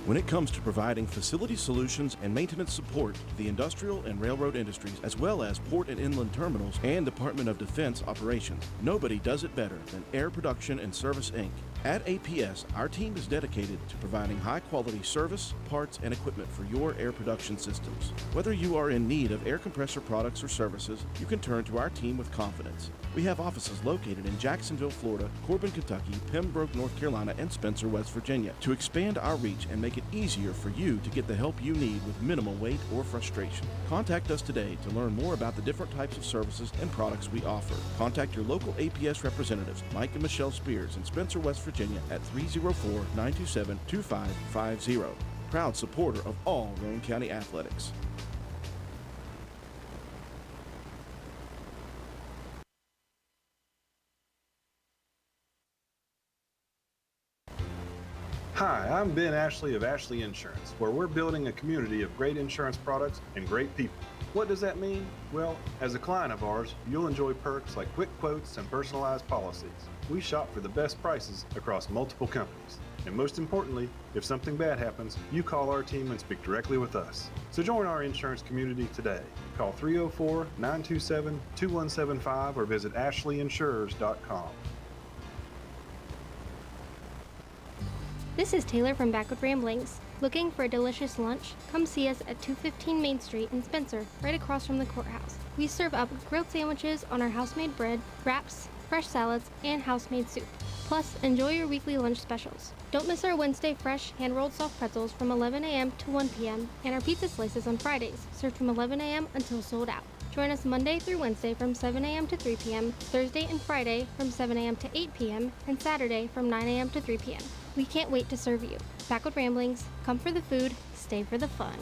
When it comes to providing facility solutions and maintenance support to the industrial and railroad industries, as well as port and inland terminals and Department of Defense operations, nobody does it better than Air Production and Service, Inc. At APS, our team is dedicated to providing high-quality service, parts, and equipment for your air production systems. Whether you are in need of air compressor products or services, you can turn to our team with confidence. We have offices located in Jacksonville, Florida, Corbin, Kentucky, Pembroke, North Carolina, and Spencer, West Virginia. To expand our reach and make it easier for you to get the help you need with minimal wait or frustration, contact us today to learn more about the different types of services and products we offer. Contact your local APS representatives, Mike and Michelle Spears in Spencer, West Virginia at 304-927-2550. Proud supporter of all Roane County athletics. Hi, I'm Ben Ashley of Ashley Insurance, where we're building a community of great insurance products and great people. What does that mean? Well, as a client of ours, you'll enjoy perks like quick quotes and personalized policies. We shop for the best prices across multiple companies. And most importantly, if something bad happens, you call our team and speak directly with us. So join our insurance community today. Call 304-927-2175 or visit ashleyinsurers.com. This is Taylor from Backward Ramblings. Looking for a delicious lunch? Come see us at 215 Main Street in Spencer, right across from the courthouse. We serve up grilled sandwiches on our house-made bread, wraps, fresh salads, and house-made soup. Plus, enjoy your weekly lunch specials. Don't miss our Wednesday fresh hand-rolled soft pretzels from 11 a.m. to 1 p.m. and our pizza slices on Fridays, served from 11 a.m. until sold out. Join us Monday through Wednesday from 7 a.m. to 3 p.m., Thursday and Friday from 7 a.m. to 8 p.m., and Saturday from 9 a.m. to 3 p.m. We can't wait to serve you. Backward Ramblings, come for the food, stay for the fun.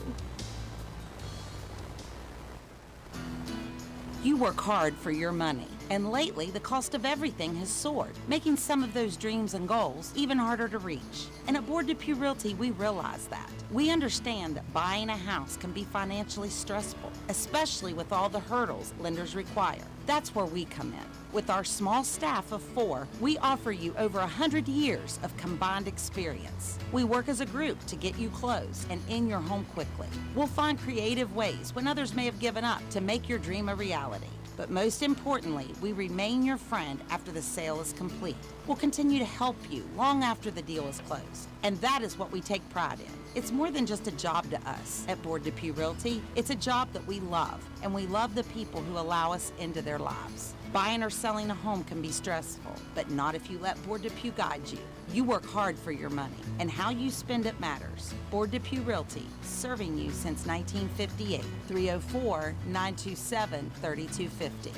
You work hard for your money, and lately the cost of everything has soared, making some of those dreams and goals even harder to reach. And at Board Depew Realty, we realize that. We understand that buying a house can be financially stressful, especially with all the hurdles lenders require. That's where we come in. With our small staff of 4, we offer you over 100 years of combined experience. We work as a group to get you closed and in your home quickly. We'll find creative ways when others may have given up to make your dream a reality. But most importantly, we remain your friend after the sale is complete. We'll continue to help you long after the deal is closed. And that is what we take pride in. It's more than just a job to us at Board Depew Realty. It's a job that we love, and we love the people who allow us into their lives. Buying or selling a home can be stressful, but not if you let Board Depew guide you. You work hard for your money, and how you spend it matters. Board Depew Realty, serving you since 1958. 304-927-3250.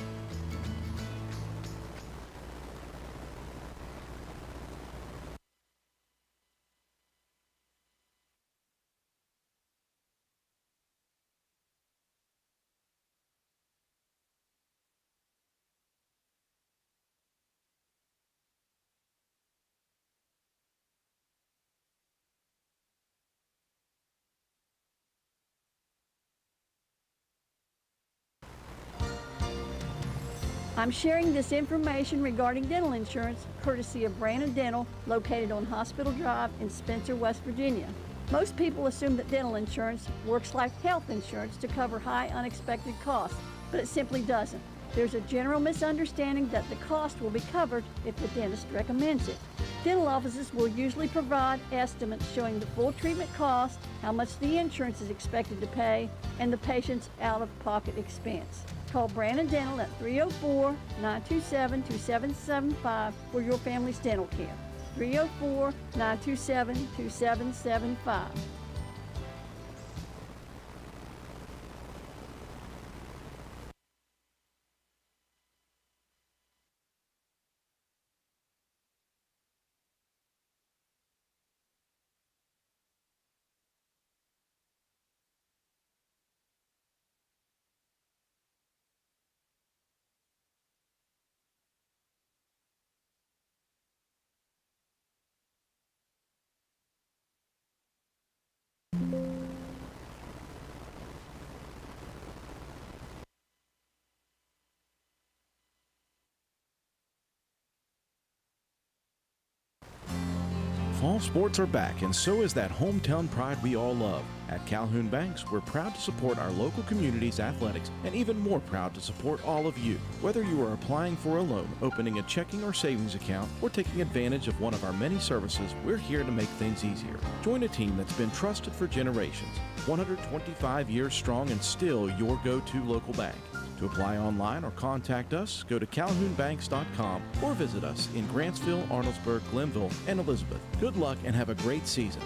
I'm sharing this information regarding dental insurance courtesy of Brandon Dental, located on Hospital Drive in Spencer, West Virginia. Most people assume that dental insurance works like health insurance to cover high unexpected costs, but it simply doesn't. There's a general misunderstanding that the cost will be covered if the dentist recommends it. Dental offices will usually provide estimates showing the full treatment cost, how much the insurance is expected to pay, and the patient's out-of-pocket expense. Call Brandon Dental at 304-927-2775 for your family's dental care. 304-927-2775. Fall sports are back, and so is that hometown pride we all love. At Calhoun Banks, we're proud to support our local community's athletics and even more proud to support all of you. Whether you are applying for a loan, opening a checking or savings account, or taking advantage of one of our many services, we're here to make things easier. Join a team that's been trusted for generations, 125 years strong and still your go-to local bank. To apply online or contact us, go to calhounbanks.com or visit us in Grantsville, Arnoldesburg, Glenville, and Elizabeth. Good luck and have a great season.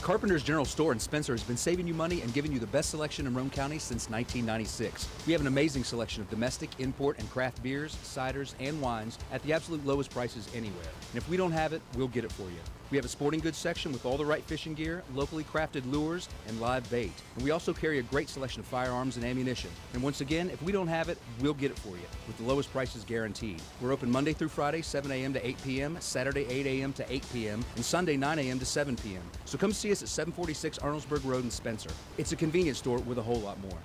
Carpenter's General Store in Spencer has been saving you money and giving you the best selection in Roane County since 1996. We have an amazing selection of domestic, import, and craft beers, ciders, and wines at the absolute lowest prices anywhere. And if we don't have it, we'll get it for you. We have a sporting goods section with all the right fishing gear, locally crafted lures, and live bait. And we also carry a great selection of firearms and ammunition. And once again, if we don't have it, we'll get it for you, with the lowest prices guaranteed. We're open Monday through Friday, 7 a.m. to 8 p.m., Saturday, 8 a.m. to 8 p.m., and Sunday, 9 a.m. to 7 p.m. So come see us at 746 Arnoldesburg Road in Spencer. It's a convenience store with a whole lot more.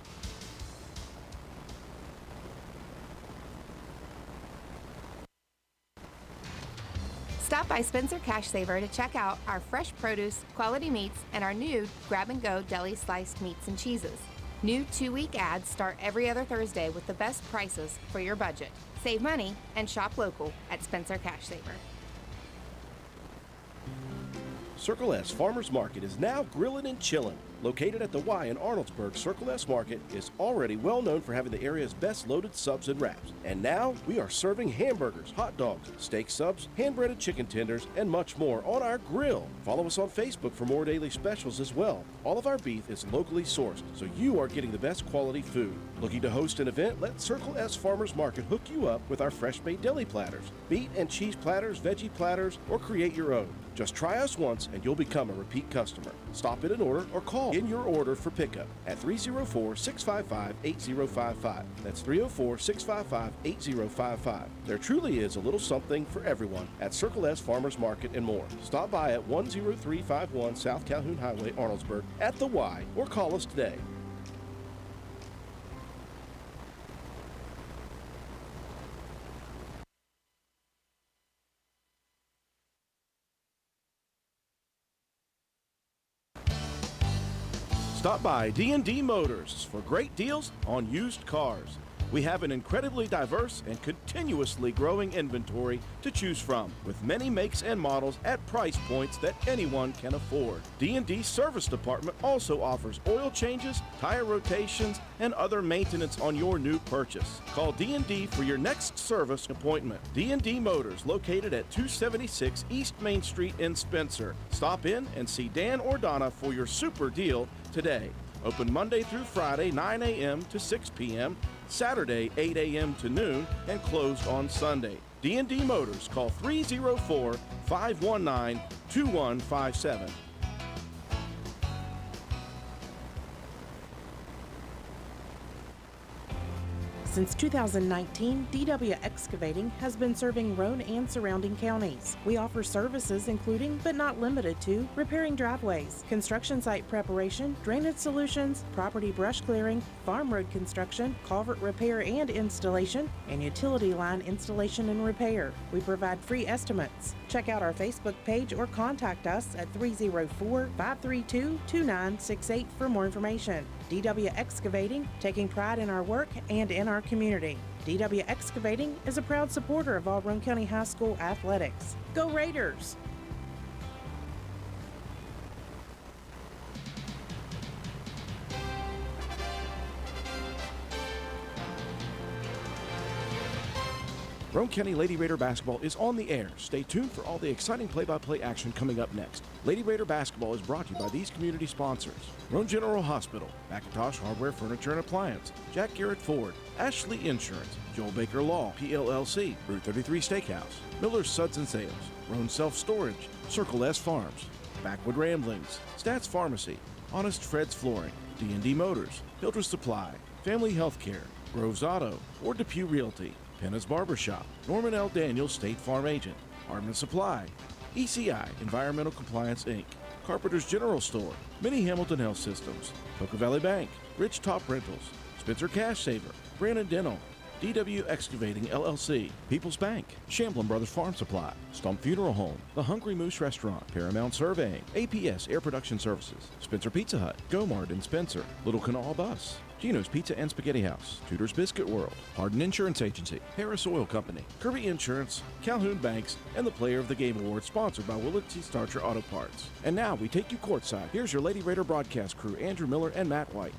Stop by Spencer Cash Saver to check out our fresh produce, quality meats, and our new grab-and-go deli sliced meats and cheeses. New 2-week ads start every other Thursday with the best prices for your budget. Save money and shop local at Spencer Cash Saver. Circle S Farmers Market is now grillin' and chillin'. Located at the Y in Arnoldesburg, Circle S Market is already well known for having the area's best loaded subs and wraps. And now we are serving hamburgers, hot dogs, steak subs, hand-breaded chicken tenders, and much more on our grill. Follow us on Facebook for more daily specials as well. All of our beef is locally sourced, so you are getting the best quality food. Looking to host an event? Let Circle S Farmers Market hook you up with our fresh-made deli platters, meat and cheese platters, veggie platters, or create your own. Just try us once and you'll become a repeat customer. Stop in and order or call in your order for pickup at 304-655-8055. That's 304-655-8055. There truly is a little something for everyone at Circle S Farmers Market and more. Stop by at 10351 South Calhoun Highway, Arnoldesburg at the Y or call us today. Stop by D&D Motors for great deals on used cars. We have an incredibly diverse and continuously growing inventory to choose from, with many makes and models at price points that anyone can afford. D&D Service Department also offers oil changes, tire rotations, and other maintenance on your new purchase. Call D&D for your next service appointment. D&D Motors, located at 276 East Main Street in Spencer. Stop in and see Dan or Donna for your super deal today. Open Monday through Friday, 9 a.m. to 6 p.m., Saturday, 8 a.m. to noon, and closed on Sunday. D&D Motors, call 304-519-2157. Since 2019, DW Excavating has been serving Roane and surrounding counties. We offer services including, but not limited to, repairing driveways, construction site preparation, drainage solutions, property brush clearing, farm road construction, culvert repair and installation, and utility line installation and repair. We provide free estimates. Check out our Facebook page or contact us at 304-532-2968 for more information. DW Excavating, taking pride in our work and in our community. DW Excavating is a proud supporter of all Roane County High School athletics. Go Raiders! Roane County Lady Raider basketball is on the air. Stay tuned for all the exciting play-by-play action coming up next. Lady Raider basketball is brought to you by these community sponsors: Roane General Hospital, McIntosh Hardware, Furniture and Appliance, Jack Garrett Ford, Ashley Insurance, Joel Baker Law, PLLC, Route 33 Steakhouse, Miller's Suds and Sales, Roane Self Storage, Circle S Farms, Backwood Ramblings, Stats Pharmacy, Honest Fred's Flooring, D&D Motors, Hildreth Supply, Family Healthcare, Groves Auto, or Depew Realty, Penna's Barbershop, Norman L. Daniels State Farm Agent, Hardman Supply, ECI Environmental Compliance Inc., Carpenter's General Store, Mini Hamilton Health Systems, Poca Valley Bank, Rich Top Rentals, Spencer Cash Saver, Brandon Dental, DW Excavating LLC, People's Bank, Shamblin Brothers Farm Supply, Stump Funeral Home, The Hungry Moose Restaurant, Paramount Surveying, APS Air Production Services, Spencer Pizza Hut, Gomard and Spencer, Little Canal Bus, Gino's Pizza and Spaghetti House, Tudor's Biscuit World, Hardin Insurance Agency, Harris Oil Company, Kirby Insurance, Calhoun Banks, and the Player of the Game Award sponsored by Willard T. Starcher Auto Parts. And now we take you courtside. Here's your Lady Raider broadcast crew, Andrew Miller and Matt White.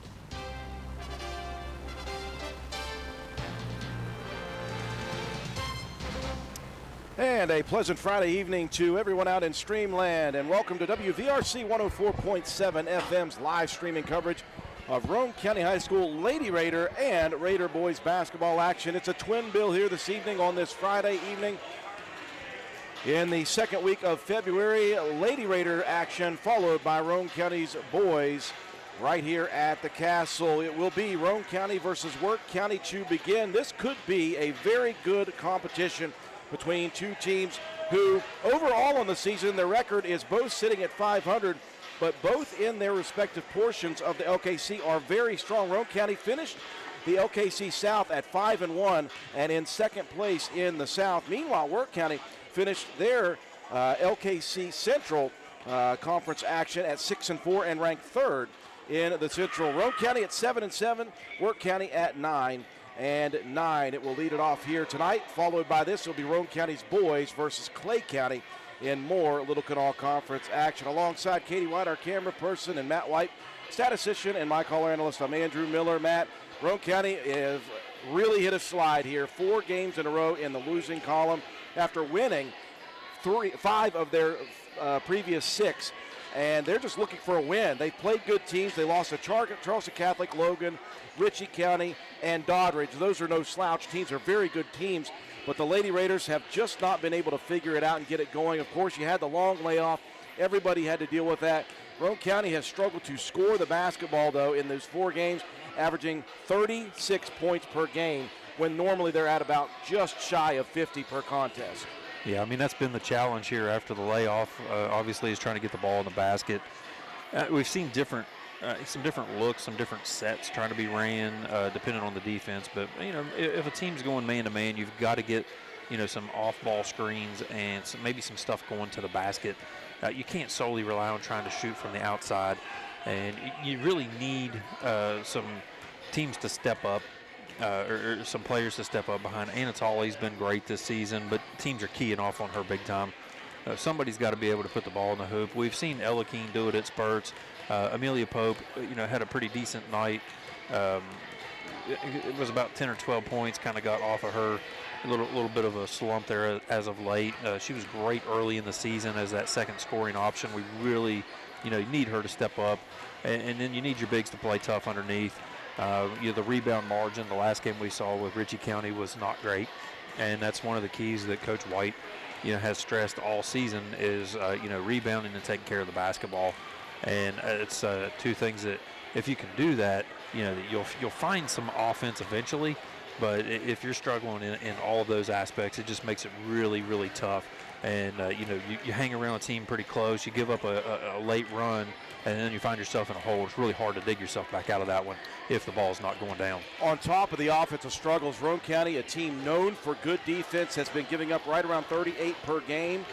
And a pleasant Friday evening to everyone out in Streamland, and welcome to WVRC 104.7 FM's live streaming coverage of Roane County High School Lady Raider and Raider boys basketball action. It's a twin bill here this evening on this Friday evening. In the second week of February, Lady Raider action followed by Roane County's boys right here at the Castle. It will be Roane County versus Worth County to begin. This could be a very good competition between two teams who overall on the season their record is both sitting at 500, but both in their respective portions of the LKC are very strong. Roane County finished the LKC South at 5-1 and in second place in the South. Meanwhile, Worth County finished their LKC Central conference action at 6-4 and ranked third in the Central. Roane County at 7-7, Worth County at 9-9. It will lead it off here tonight. Followed by this will be Roane County's boys versus Clay County in more Little Canal Conference action. Alongside Katie White, our camera person, and Matt White, statistician, and my caller analyst, I'm Andrew Miller. Matt, Roane County has really hit a slide here. 4 games in a row in the losing column after winning 5 of their previous 6. And they're just looking for a win. They've played good teams. They lost to Charleston Catholic, Logan, Ritchie County, and Doddridge. Those are no slouch teams. They're very good teams. But the Lady Raiders have just not been able to figure it out and get it going. Of course, you had the long layoff. Everybody had to deal with that. Roane County has struggled to score the basketball, though, in those 4 games, averaging 36 points per game, when normally they're at about just shy of 50 per contest. Yeah, I mean, that's been the challenge here after the layoff. Obviously, is trying to get the ball in the basket. We've seen some different looks, some different sets trying to be ran, depending on the defense. But, you know, if a team's going man-to-man, you've got to get, you know, some off-ball screens and maybe some stuff going to the basket. You can't solely rely on trying to shoot from the outside. And you really need some teams to step up. Or some players to step up behind. Anna Tolley's been great this season, but teams are keying off on her big time. Somebody's got to be able to put the ball in the hoop. We've seen Ella Keene do it at spurts. Amelia Pope, you know, had a pretty decent night. It was about 10 or 12 points, kind of got off of her. A little bit of a slump there as of late. She was great early in the season as that second scoring option. We really, you know, need her to step up. And then you need your bigs to play tough underneath. You know, the rebound margin, the last game we saw with Ritchie County was not great, and that's one of the keys that Coach White, you know, has stressed all season is, you know, rebounding and taking care of the basketball. And it's 2 things that if you can do that, you know, you'll find some offense eventually. But if you're struggling in all of those aspects, it just makes it really, really tough. And, you know, you hang around a team pretty close, you give up a late run, and then you find yourself in a hole. It's really hard to dig yourself back out of that one if the ball's not going down. On top of the offensive struggles, Roane County, a team known for good defense, has been giving up right around 38 per game.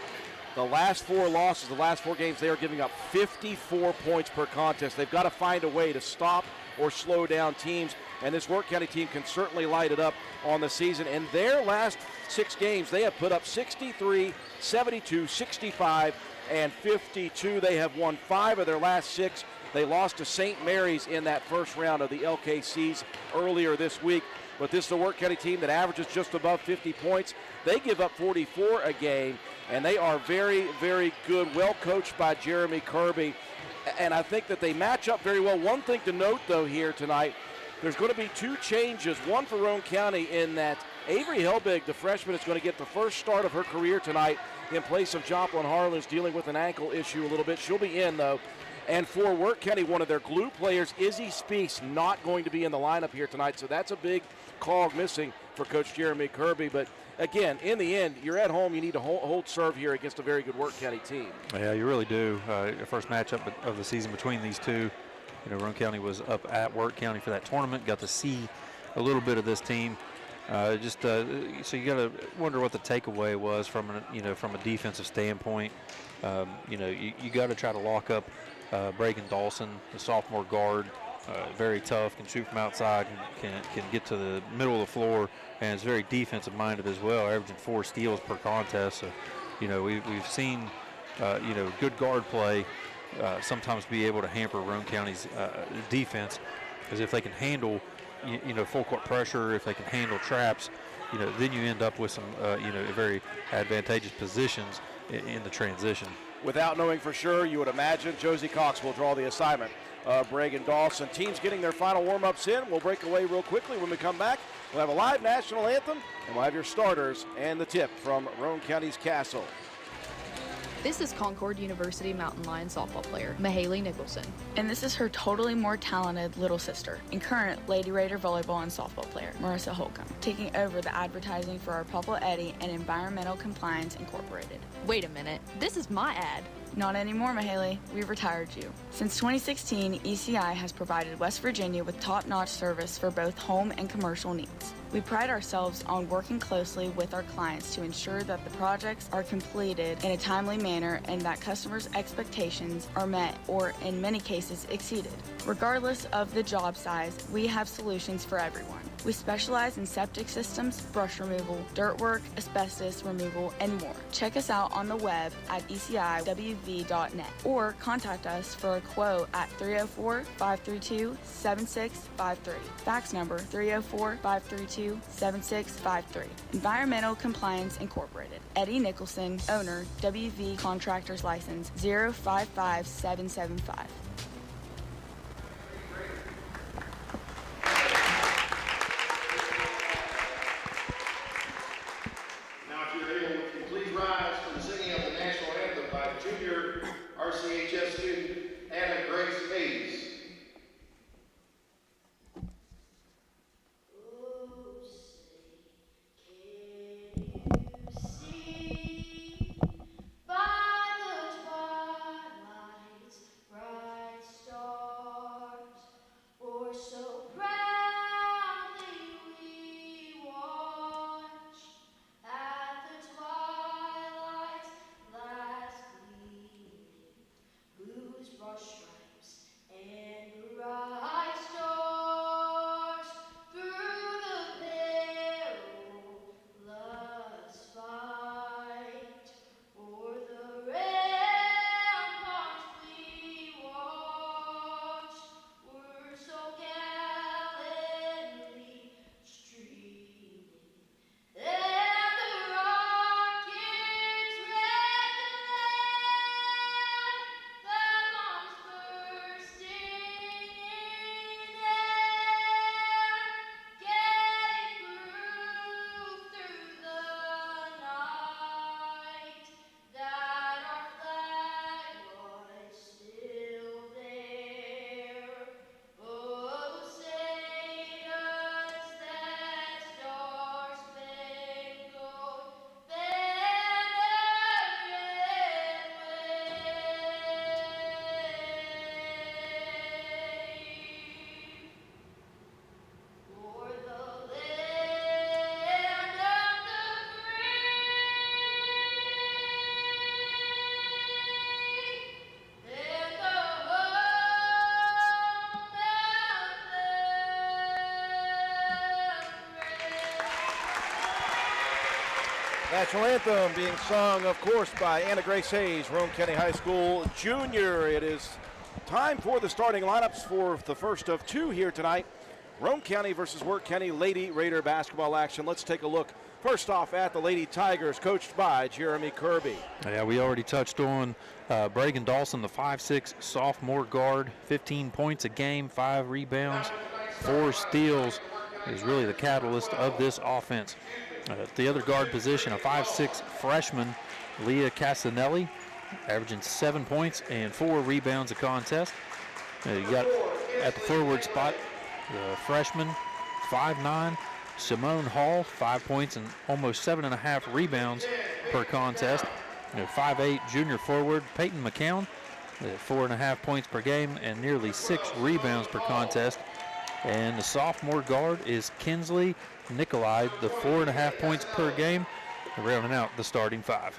The last 4 losses, the last 4 games, they are giving up 54 points per contest. They've got to find a way to stop or slow down teams, and this Worth County team can certainly light it up on the season. In their last 6 games, they have put up 63, 72, 65, and 52. They have won 5 of their last 6. They lost to St. Mary's in that first round of the LKCs earlier this week. But this is a Worth County team that averages just above 50 points. They give up 44 a game, and they are very, very good, well coached by Jeremy Kirby. And I think that they match up very well. One thing to note, though, here tonight, there's going to be 2 changes, one for Roane County in that Avery Helbig, the freshman, is going to get the first start of her career tonight in place of Joplin Harlan, who's dealing with an ankle issue a little bit. She'll be in, though. And for Worth County, one of their glue players, Izzy Speaks, not going to be in the lineup here tonight. So that's a big cog missing for Coach Jeremy Kirby. But again, in the end, you're at home. You need to hold serve here against a very good Worth County team. Yeah, you really do. Your first matchup of the season between these two. You know, Roane County was up at Worth County for that tournament. Got to see a little bit of this team. So you got to wonder what the takeaway was from a defensive standpoint. You got to try to lock up Bragan Dawson, the sophomore guard. Very tough, can shoot from outside, can get to the middle of the floor, and is very defensive minded as well, averaging 4 steals per contest. So, we've seen good guard play sometimes be able to hamper Roane County's defense, because if they can handle full court pressure, if they can handle traps, then you end up with some very advantageous positions in the transition. Without knowing for sure, you would imagine Josie Cox will draw the assignment. Bragan Dawson. Teams getting their final warm-ups in. We'll break away real quickly. When we come back, we'll have a live national anthem, and we'll have your starters and the tip from Roane County's Castle. This is Concord University Mountain Lion softball player, Mahaley Nicholson. And this is her totally more talented little sister and current Lady Raider volleyball and softball player, Marissa Holcomb, taking over the advertising for our Papa Eddie and Environmental Compliance Incorporated. Wait a minute, this is my ad. Not anymore, Mahaley. We've retired you. Since 2016, ECI has provided West Virginia with top-notch service for both home and commercial needs. We pride ourselves on working closely with our clients to ensure that the projects are completed in a timely manner and that customers' expectations are met or, in many cases, exceeded. Regardless of the job size, we have solutions for everyone. We specialize in septic systems, brush removal, dirt work, asbestos removal, and more. Check us out on the web at eciwv.net or contact us for a quote at 304-532-7653. Fax number 304-532-7653. Environmental Compliance Incorporated. Eddie Nicholson, owner, WV Contractors License 055775. RCHS student Anna Grace Hayes. National anthem being sung, of course, by Anna Grace Hayes, Roane County High School junior. It is time for the starting lineups for the first of two here tonight. Roane County versus Work County Lady Raider basketball action. Let's take a look first off at the Lady Tigers, coached by Jeremy Kirby. Yeah, we already touched on Bragan Dawson, the 5'6" sophomore guard, 15 points a game, 5 rebounds, 4 steals, is really the catalyst of this offense. The other guard position, a 5'6" freshman, Leah Casanelli, averaging 7 points and 4 rebounds a contest. You got at the forward spot, the freshman, 5'9", Simone Hall, 5 points and almost 7.5 rebounds per contest. 5'8" junior forward, Peyton McCown, 4.5 points per game and nearly 6 rebounds per contest. And the sophomore guard is Kinsley Nikolai, the 4.5 points per game, rounding out the starting 5.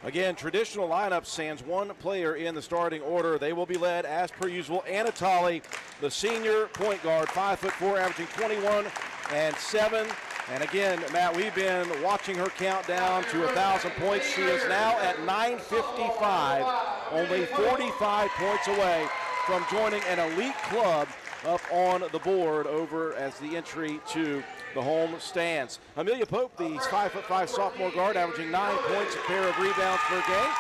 Again, traditional lineup stands one player in the starting order. They will be led, as per usual, Anatoly, the senior point guard, 5'4", averaging 21 and 7. And again, Matt, we've been watching her count down to 1,000 points. She is now at 955, only 45 points away from joining an elite club up on the board over as the entry to the home stands. Amelia Pope, the 5'5" sophomore guard, averaging 9 points, a pair of rebounds per game.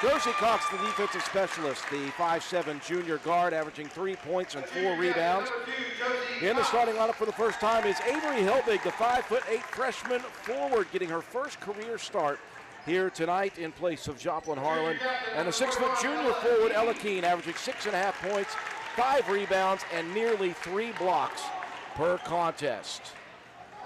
Josie Cox, the defensive specialist, the 5'7" junior guard, averaging 3 points and 4 rebounds. In the starting lineup for the first time is Avery Helbig, the 5'8" freshman forward, getting her first career start here tonight in place of Joplin Harlan. And the 6' junior forward, Ella Keene, averaging 6.5 points, 5 rebounds, and nearly 3 blocks per contest.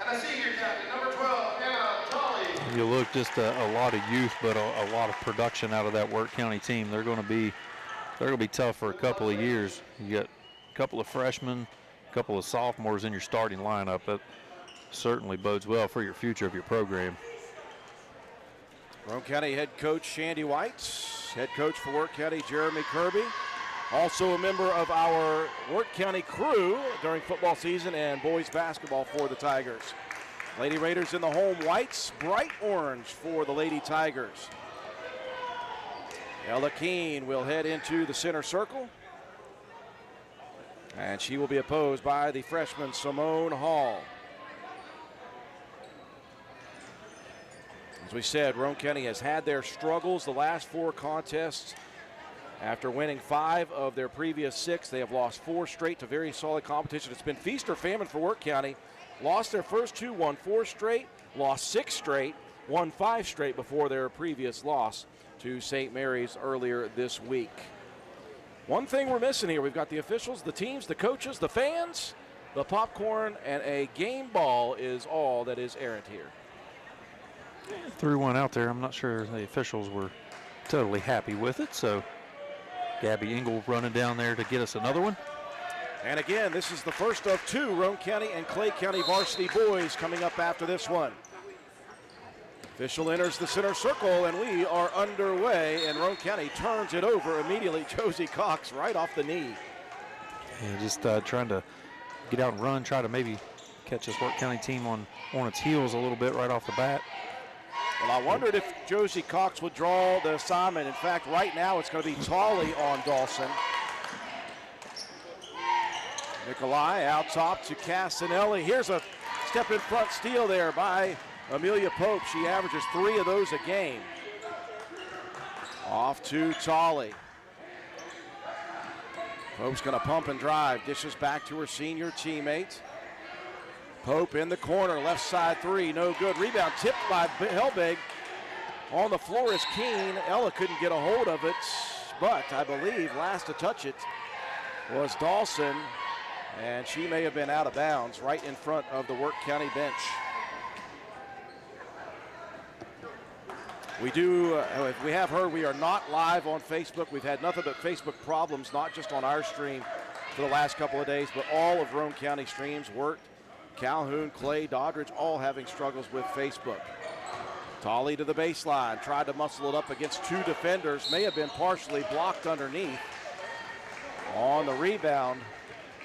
And a senior captain, number 12, Anna Tolley. You look, just a lot of youth, but a lot of production out of that Wirt County team. They're going to be tough for a couple of years. You got a couple of freshmen, a couple of sophomores in your starting lineup. That certainly bodes well for your future of your program. Roane County head coach Shandy White, head coach for Wirt County Jeremy Kirby, also a member of our Wirt County crew during football season and boys basketball for the Tigers. Lady Raiders in the home whites, bright orange for the Lady Tigers. Ella Keene will head into the center circle, and she will be opposed by the freshman Simone Hall. As we said, Roane County has had their struggles the last 4 contests. After winning 5 of their previous 6, they have lost 4 straight to very solid competition. It's been feast or famine for Wirt County. Lost their first 2, won 4 straight, lost 6 straight, won 5 straight before their previous loss to St. Mary's earlier this week. One thing we're missing here, we've got the officials, the teams, the coaches, the fans, the popcorn, and a game ball is all that is errant here. Threw one out there. I'm not sure the officials were totally happy with it, so Gabby Engel running down there to get us another one. And again, this is the first of 2 Roane County and Clay County varsity boys coming up after this one. Official enters the center circle, and we are underway, and Roane County turns it over immediately. Josie Cox right off the knee. Yeah, just trying to get out and run, try to maybe catch this Wirt County team on its heels a little bit right off the bat. Well, I wondered if Josie Cox would draw the assignment. In fact, right now it's going to be Tolley on Dawson. Nikolai out top to Castanelli. Here's a step in front steal there by Amelia Pope. She averages 3 of those a game. Off to Tolley. Pope's going to pump and drive. Dishes back to her senior teammate. Pope in the corner, left side 3, no good. Rebound tipped by Helbig. On the floor is Keene. Ella couldn't get a hold of it, but I believe last to touch it was Dawson, and she may have been out of bounds right in front of the Wirt County bench. We do, if we have heard, we are not live on Facebook. We've had nothing but Facebook problems, not just on our stream for the last couple of days, but all of Roane County streams worked. Calhoun, Clay, Doddridge, all having struggles with Facebook. Tolley to the baseline, tried to muscle it up against 2 defenders, may have been partially blocked underneath. On the rebound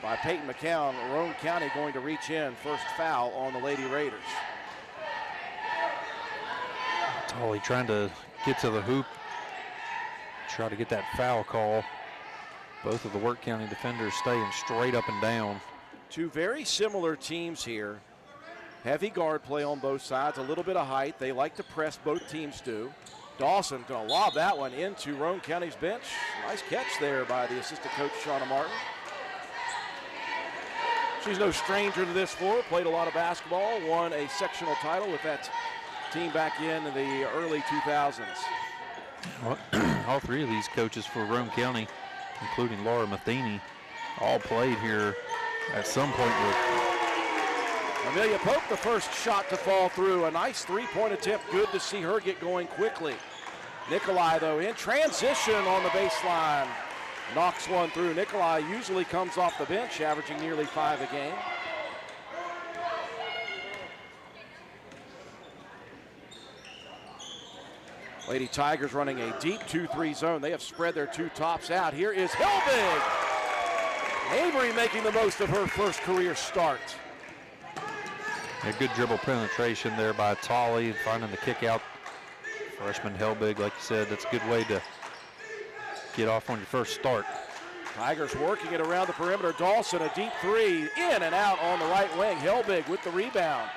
by Peyton McCown, Roane County going to reach in, first foul on the Lady Raiders. Tolley trying to get to the hoop, try to get that foul call. Both of the Wirt County defenders staying straight up and down. 2 very similar teams here. Heavy guard play on both sides, a little bit of height. They like to press, both teams do. Dawson going to lob that one into Roane County's bench. Nice catch there by the assistant coach, Shauna Martin. She's no stranger to this floor, played a lot of basketball, won a sectional title with that team back in the early 2000s. Well, all 3 of these coaches for Roane County, including Laura Matheny, all played here at some point with Amelia Pope, the first shot to fall through. A nice 3-point attempt. Good to see her get going quickly. Nikolai, though, in transition on the baseline. knocks one through. Nikolai usually comes off the bench, averaging nearly 5 a game. Lady Tigers running a deep 2-3 zone. They have spread their two tops out. Here is Helbig. Avery making the most of her first career start. A good dribble penetration there by Tolley, finding the kick out. Freshman Helbig, like you said, that's a good way to get off on your first start. Tigers working it around the perimeter. Dawson, a deep three, in and out on the right wing. Helbig with the rebound.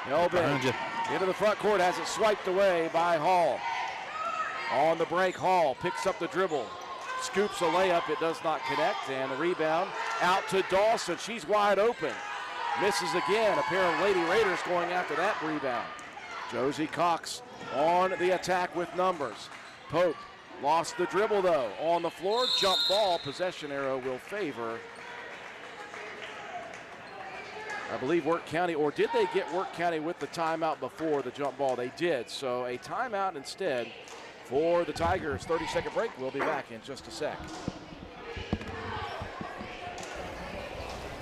Helbig into the front court, has it swiped away by Hall. On the break, Hall picks up the dribble, scoops a layup, it does not connect, and the rebound out to Dawson. She's wide open. Misses again. A pair of Lady Raiders going after that rebound. Josie Cox on the attack with numbers. Pope lost the dribble though. On the floor, jump ball, possession arrow will favor, I believe, Work County, or did they get Work County with the timeout before the jump ball? They did, so a timeout instead for the Tigers. 30-second break. We'll be back in just a sec.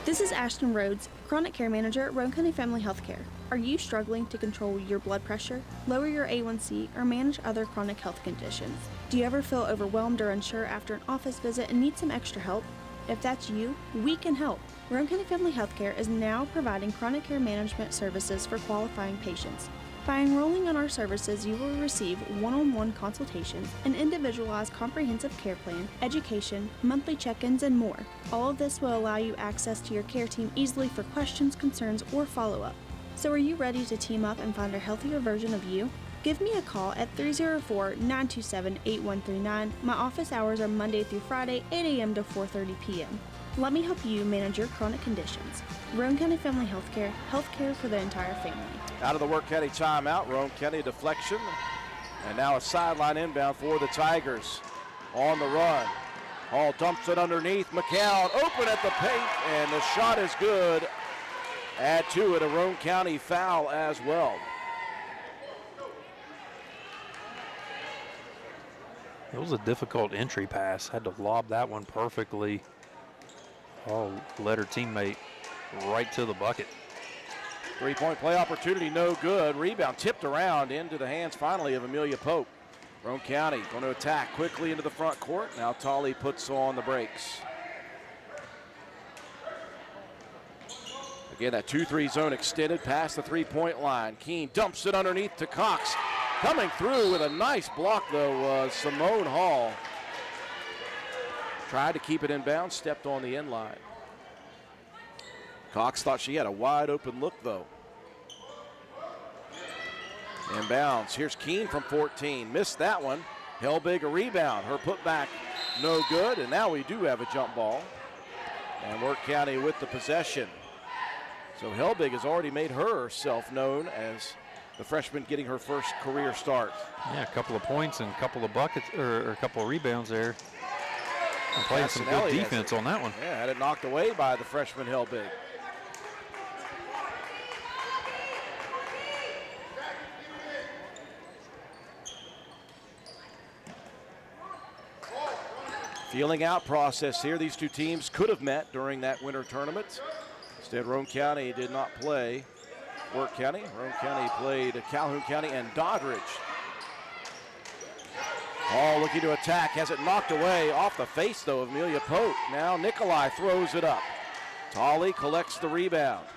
This is Ashton Rhodes, Chronic Care Manager at Roane County Family Healthcare. Are you struggling to control your blood pressure, lower your A1C, or manage other chronic health conditions? Do you ever feel overwhelmed or unsure after an office visit and need some extra help? If that's you, we can help. Roane County Family Healthcare is now providing chronic care management services for qualifying patients. By enrolling in our services, you will receive one-on-one consultations, an individualized comprehensive care plan, education, monthly check-ins, and more. All of this will allow you access to your care team easily for questions, concerns, or follow-up. So are you ready to team up and find a healthier version of you? Give me a call at 304-927-8139. My office hours are Monday through Friday, 8 a.m. to 4:30 p.m. Let me help you manage your chronic conditions. Roane County Family Healthcare, healthcare for the entire family. Out of the Work County timeout, Roane County deflection, and now a sideline inbound for the Tigers. On the run, Hall dumps it underneath. McCown open at the paint, and the shot is good. Add to it a Roane County foul as well. It was a difficult entry pass. Had to lob that one perfectly. Hall led her teammate right to the bucket. Three-point play opportunity, no good. Rebound tipped around into the hands finally of Amelia Pope. Roane County going to attack quickly into the front court. Now Tolley puts on the brakes. Again, that 2-3 zone extended past the three-point line. Keene dumps it underneath to Cox. Coming through with a nice block, though, was Simone Hall. Tried to keep it in bounds, stepped on the end line. Cox thought she had a wide open look, though. Inbounds. Here's Keene from 14. Missed that one. Helbig a rebound. Her putback no good, and now we do have a jump ball. And Work County with the possession. So Helbig has already made herself known as the freshman getting her first career start. Yeah, a couple of points and a couple of buckets, or a couple of rebounds there. And playing some good defense on that one. Yeah, had it knocked away by the freshman Helbig. Feeling out process here. These two teams could have met during that winter tournament. Instead, Roane County did not play Work County. Roane County played Calhoun County and Doddridge. Hall looking to attack, has it knocked away off the face, though, of Amelia Pope. Now Nikolai throws it up. Tolley collects the rebound.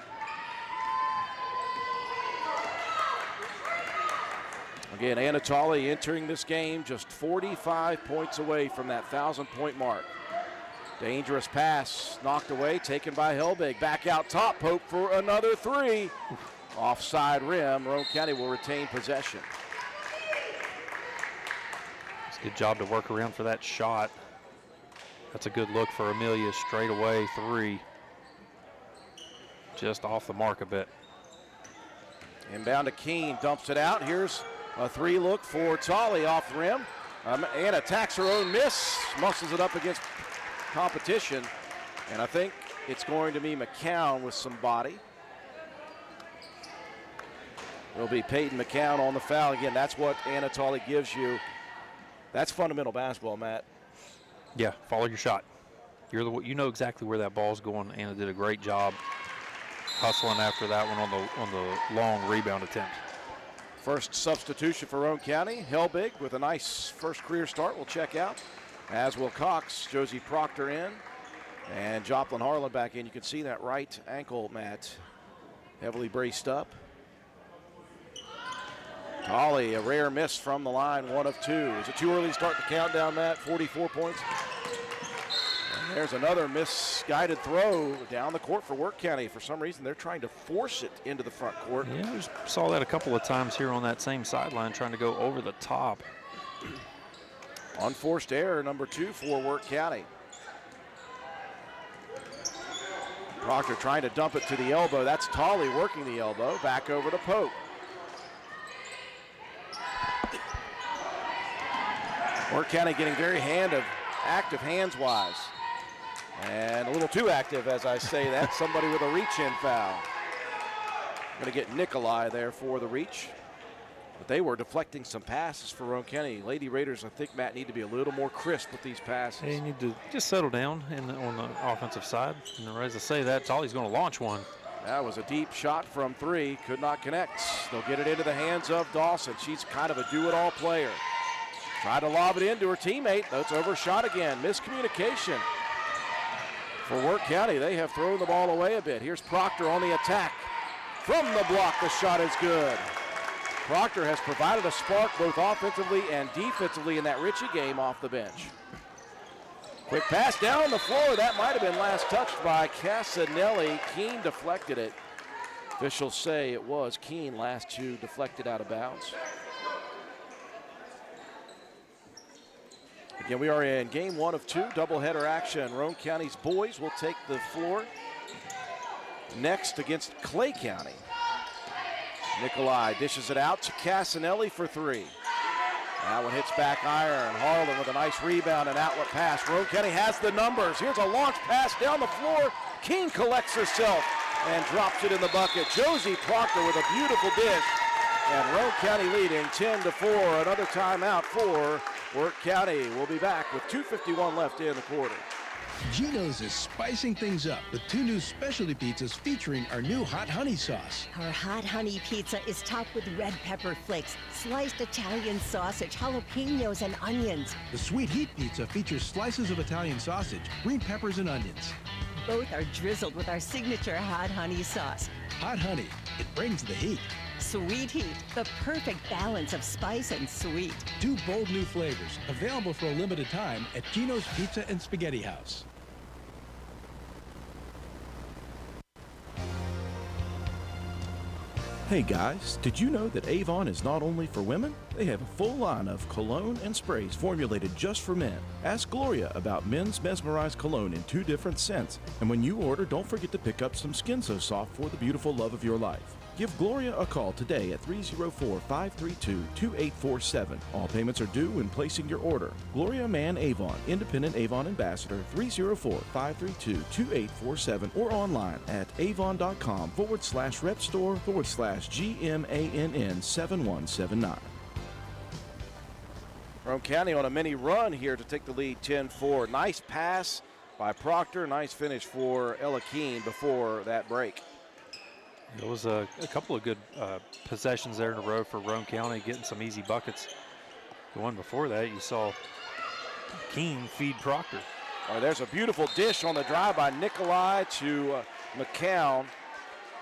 Again, Anna Tolley entering this game just 45 points away from that 1,000-point mark. Dangerous pass, knocked away, taken by Helbig. Back out top, Pope for another three. Offside rim, Roane County will retain possession. It's a good job to work around for that shot. That's a good look for Amelia, straight away three. Just off the mark a bit. Inbound to Keene, dumps it out. Here's a three look for Tolley off the rim. And attacks her own miss, muscles it up against competition. And I think it's going to be McCown with some body. It'll be Peyton McCown on the foul. Again, that's what Anna Tolley gives you. That's fundamental basketball, Matt. Yeah, follow your shot. You know exactly where that ball's going. Anna did a great job hustling after that one on the long rebound attempt. First substitution for Roane County. Helbig with a nice first career start will check out, as will Cox. Josie Proctor in, and Joplin Harlan back in. You can see that right ankle, Matt, heavily braced up. Tolley, a rare miss from the line, 1 of 2. Is it too early to start the countdown, Matt? 44 points. And there's another misguided throw down the court for Work County. For some reason, they're trying to force it into the front court. Yeah, we saw that a couple of times here on that same sideline, trying to go over the top. Unforced error, number 2 for Work County. Proctor trying to dump it to the elbow. That's Tolley working the elbow. Back over to Pope. Work County getting very active hands-wise. And a little too active, as I say that. Somebody with a reach-in foul. Going to get Nikolai there for the reach. But they were deflecting some passes for Roane County. Lady Raiders, I think, Matt, need to be a little more crisp with these passes. They need to just settle down on the offensive side. And as I say that, Tolley's going to launch one. That was a deep shot from 3. Could not connect. They'll get it into the hands of Dawson. She's kind of a do-it-all player. Tried to lob it into her teammate. That's overshot again. Miscommunication for Work County. They have thrown the ball away a bit. Here's Proctor on the attack. From the block, the shot is good. Proctor has provided a spark both offensively and defensively in that Ritchie game off the bench. Quick pass down the floor. That might have been last touched by Casanelli. Keene deflected it. Officials say it was Keene last to deflect it out of bounds. Again, we are in game 1 of 2, doubleheader action. Roane County's boys will take the floor next against Clay County. Nikolai dishes it out to Casanelli for 3. That one hits back iron. Harlan with a nice rebound and outlet pass. Roane County has the numbers. Here's a launch pass down the floor. Keene collects herself and drops it in the bucket. Josie Proctor with a beautiful dish. And Roane County leading 10-4. Another timeout for Work County. Will be back with 2:51 left in the quarter. Geno's is spicing things up with 2 new specialty pizzas featuring our new hot honey sauce. Our hot honey pizza is topped with red pepper flakes, sliced Italian sausage, jalapenos, and onions. The sweet heat pizza features slices of Italian sausage, green peppers, and onions. Both are drizzled with our signature hot honey sauce. Hot honey, it brings the heat. Sweet heat, the perfect balance of spice and sweet. 2 bold new flavors, available for a limited time at Geno's Pizza and Spaghetti House. Hey guys, did you know that Avon is not only for women? They have a full line of cologne and sprays formulated just for men. Ask Gloria about men's mesmerized cologne in 2 different scents. And when you order, don't forget to pick up some Skin So Soft for the beautiful love of your life. Give Gloria a call today at 304-532-2847. All payments are due when placing your order. Gloria Mann Avon, Independent Avon Ambassador, 304-532-2847 or online at avon.com/repstore/GMANN7179. Roane County on a mini run here to take the lead 10-4. Nice pass by Proctor. Nice finish for Ella Keene before that break. There was a couple of good possessions there in a row for Roane County, getting some easy buckets. The one before that, you saw Keene feed Proctor. There's a beautiful dish on the drive by Nikolai to McCown.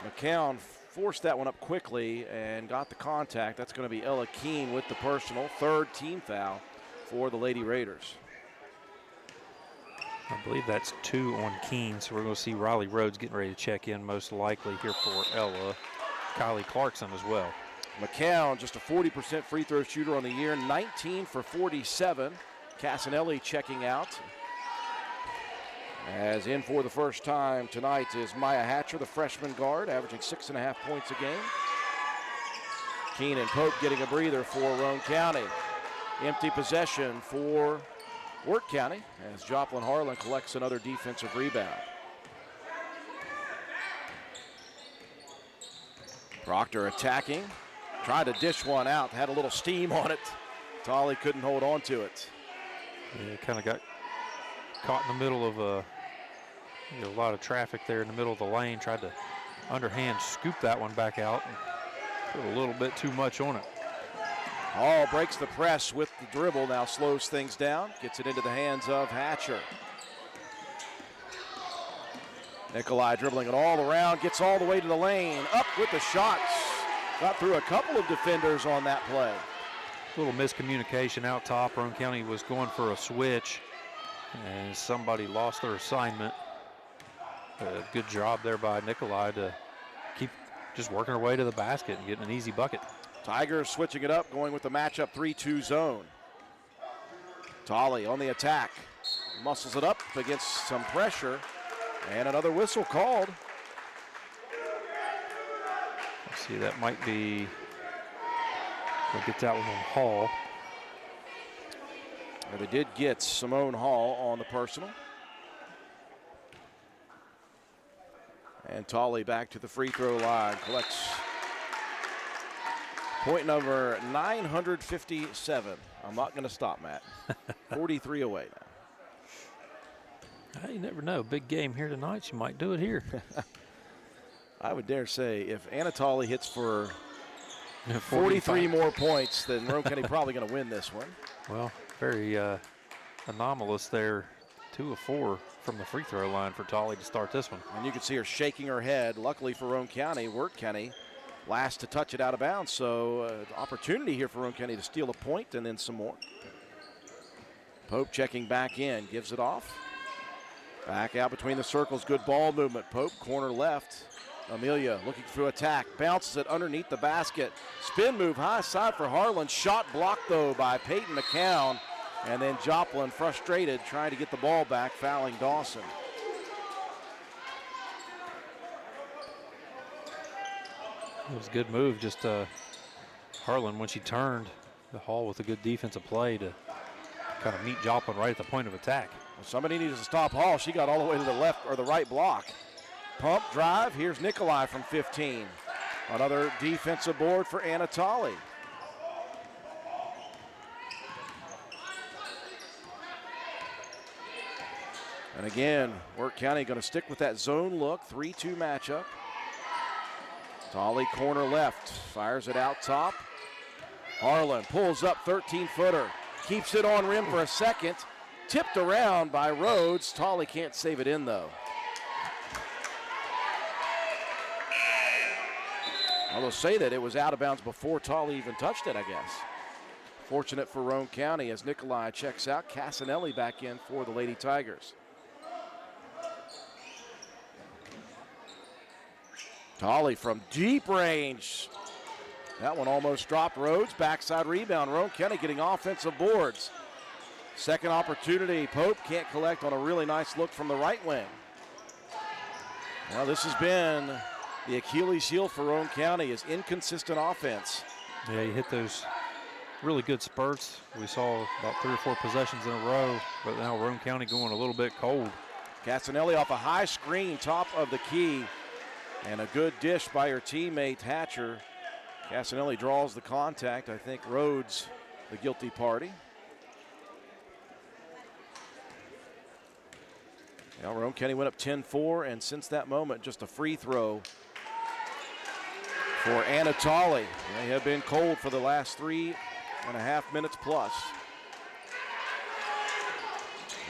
McCown forced that one up quickly and got the contact. That's going to be Ella Keene with the personal. 3rd team foul for the Lady Raiders. I believe that's 2 on Keene, so we're going to see Riley Rhodes getting ready to check in most likely here for Ella. Kylie Clarkson as well. McCown, just a 40% free throw shooter on the year, 19 for 47. Casanelli checking out. As in for the first time tonight is Maya Hatcher, the freshman guard, averaging 6.5 points a game. Keene and Pope getting a breather for Roane County. Empty possession for Work County as Joplin Harlan collects another defensive rebound. Proctor attacking, tried to dish one out, had a little steam on it. Tolley couldn't hold on to it. Yeah, kind of got caught in the middle of a lot of traffic there in the middle of the lane. Tried to underhand scoop that one back out and put a little bit too much on it. Hall breaks the press with the dribble, now slows things down, gets it into the hands of Hatcher. Nikolai dribbling it all around, gets all the way to the lane, up with the shots. Got through a couple of defenders on that play. A little miscommunication out top. Roane County was going for a switch, and somebody lost their assignment. Good job there by Nikolai to keep just working her way to the basket and getting an easy bucket. Tigers switching it up, going with the matchup 3-2 zone. Tolley on the attack, muscles it up against some pressure, and another whistle called. Let's see, that might be, we'll get that one on Hall. And they did get Simone Hall on the personal. And Tolley back to the free throw line, collects point number 957. I'm not going to stop, Matt. 43 away now. You never know. Big game here tonight. She might do it here. I would dare say if Anatoly hits for 43 more points, then Roane County probably going to win this one. Well, very anomalous there. 2 of 4 from the free throw line for Tolley to start this one. And you can see her shaking her head. Luckily for Roane County, Wirt County last to touch it out of bounds. So opportunity here for Roane County to steal a point and then some more. Pope checking back in, gives it off. Back out between the circles, good ball movement. Pope corner left. Amelia looking through attack, bounces it underneath the basket. Spin move high side for Harlan. Shot blocked though by Peyton McCown. And then Joplin frustrated, trying to get the ball back, fouling Dawson. It was a good move, just Harlan, when she turned, the Hall with a good defensive play to kind of meet Joplin right at the point of attack. Well, somebody needed to stop Hall. She got all the way to the left or the right block. Pump drive, here's Nikolai from 15. Another defensive board for Anatoly. And again, Wirt County going to stick with that zone look, 3-2 matchup. Tolley corner left, fires it out top. Harlan pulls up 13-footer, keeps it on rim for a second. Tipped around by Rhodes. Tolley can't save it in though. I will say that it was out of bounds before Tolley even touched it, I guess. Fortunate for Roane County as Nikolai checks out. Casanelli back in for the Lady Tigers. Tolley from deep range. That one almost dropped Rhodes. Backside rebound. Roane County getting offensive boards. Second opportunity. Pope can't collect on a really nice look from the right wing. Well, this has been the Achilles heel for Roane County is inconsistent offense. Yeah, you hit those really good spurts. We saw about 3 or 4 possessions in a row, but now Roane County going a little bit cold. Casanelli off a high screen, top of the key. And a good dish by her teammate Hatcher. Casanelli draws the contact. I think Rhodes the guilty party. Now Roane County went up 10-4, and since that moment, just a free throw for Anatoly. They have been cold for the last 3.5 minutes plus.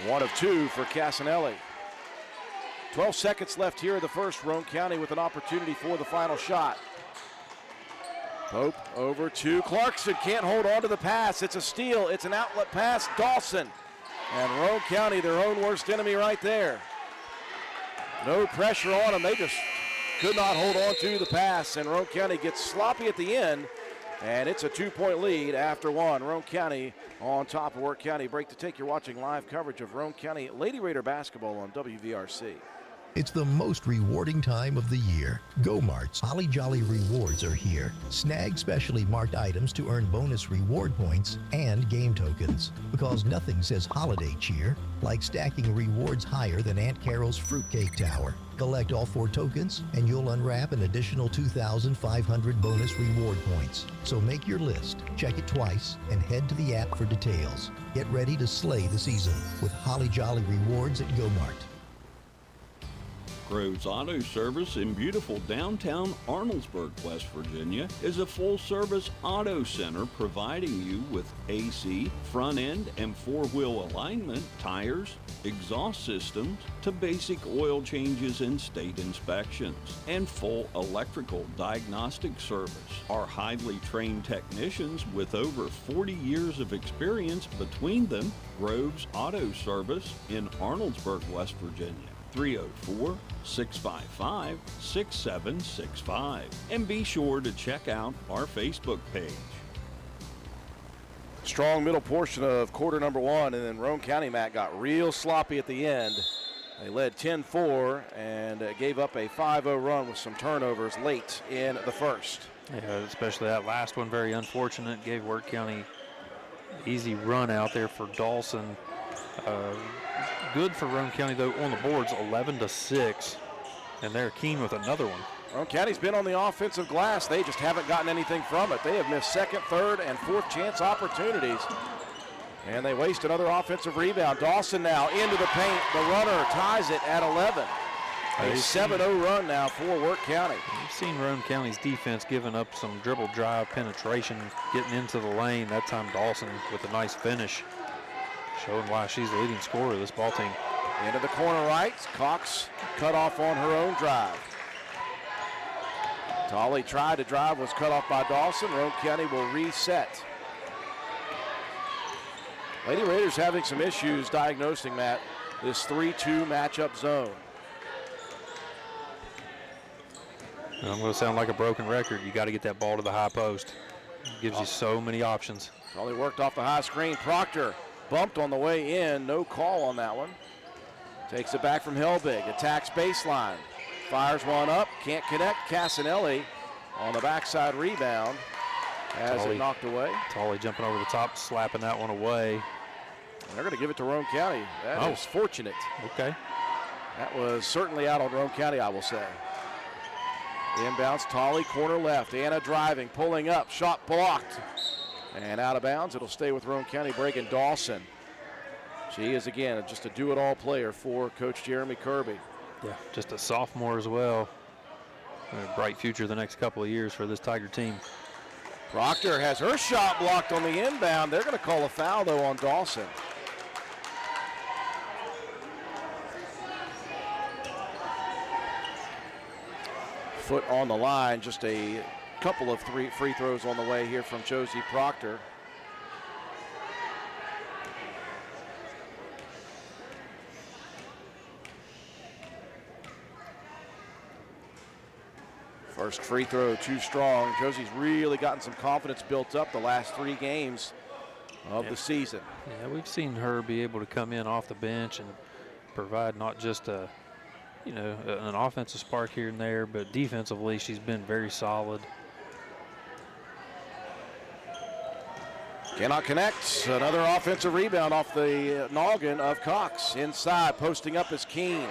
1 of 2 for Casanelli. 12 seconds left here in the first. Roane County with an opportunity for the final shot. Pope over to Clarkson. Can't hold on to the pass. It's a steal. It's an outlet pass. Dawson. And Roane County, their own worst enemy right there. No pressure on them. They just could not hold on to the pass. And Roane County gets sloppy at the end. And it's a 2-point lead after 1. Roane County on top of Wirt County. Break to take. You're watching live coverage of Roane County Lady Raider basketball on WVRC. It's the most rewarding time of the year. Go-Mart's Holly Jolly Rewards are here. Snag specially marked items to earn bonus reward points and game tokens. Because nothing says holiday cheer like stacking rewards higher than Aunt Carol's Fruitcake Tower. Collect all 4 tokens and you'll unwrap an additional 2,500 bonus reward points. So make your list, check it twice, and head to the app for details. Get ready to slay the season with Holly Jolly Rewards at Go-Mart. Groves Auto Service in beautiful downtown Arnoldesburg, West Virginia, is a full-service auto center providing you with AC, front end, and 4-wheel alignment, tires, exhaust systems, to basic oil changes and state inspections, and full electrical diagnostic service. Our highly trained technicians with over 40 years of experience between them, Groves Auto Service in Arnoldesburg, West Virginia. 304-655-6765. And be sure to check out our Facebook page. Strong middle portion of quarter number 1, and then Roane County, Matt, got real sloppy at the end. They led 10-4 and gave up a 5-0 run with some turnovers late in the first. Yeah, especially that last one, very unfortunate. Gave Worth County easy run out there for Dawson. Good for Roane County, though, on the boards, 11-6, and they're keen with another one. Roane County's been on the offensive glass. They just haven't gotten anything from it. They have missed second, third, and fourth chance opportunities, and they waste another offensive rebound. Dawson now into the paint. The runner ties it at 11. A 7-0 run now for Worth County. You've seen Roane County's defense giving up some dribble drive penetration, getting into the lane. That time Dawson with a nice finish, showing why she's the leading scorer of this ball team. Into the corner right. Cox cut off on her own drive. Tolley tried to drive, was cut off by Dawson. Roane County will reset. Lady Raiders having some issues diagnosing, Matt, this 3-2 matchup zone. And I'm going to sound like a broken record. You got to get that ball to the high post. It gives you so many options. Tolley worked off the high screen. Proctor bumped on the way in. No call on that one. Takes it back from Helbig. Attacks baseline. Fires one up. Can't connect. Casanelli on the backside rebound. Has it knocked away. Tolley jumping over the top, slapping that one away. And they're going to give it to Roane County. That is fortunate. Okay. That was certainly out on Roane County, I will say. Inbounds, Tolley, corner left. Anna driving, pulling up. Shot blocked. And out of bounds. It'll stay with Roane County. Breaking Dawson. She is, again, just a do-it-all player for Coach Jeremy Kirby. Yeah, just a sophomore as well. A bright future the next couple of years for this Tiger team. Proctor has her shot blocked on the inbound. They're going to call a foul, though, on Dawson. Foot on the line, just a couple of free throws on the way here from Josie Proctor. First free throw too strong. Josie's really gotten some confidence built up the last 3 games of the season. Yeah, we've seen her be able to come in off the bench and provide not just a, an offensive spark here and there, but defensively she's been very solid. Cannot connect. Another offensive rebound off the noggin of Cox. Inside, posting up is Keene.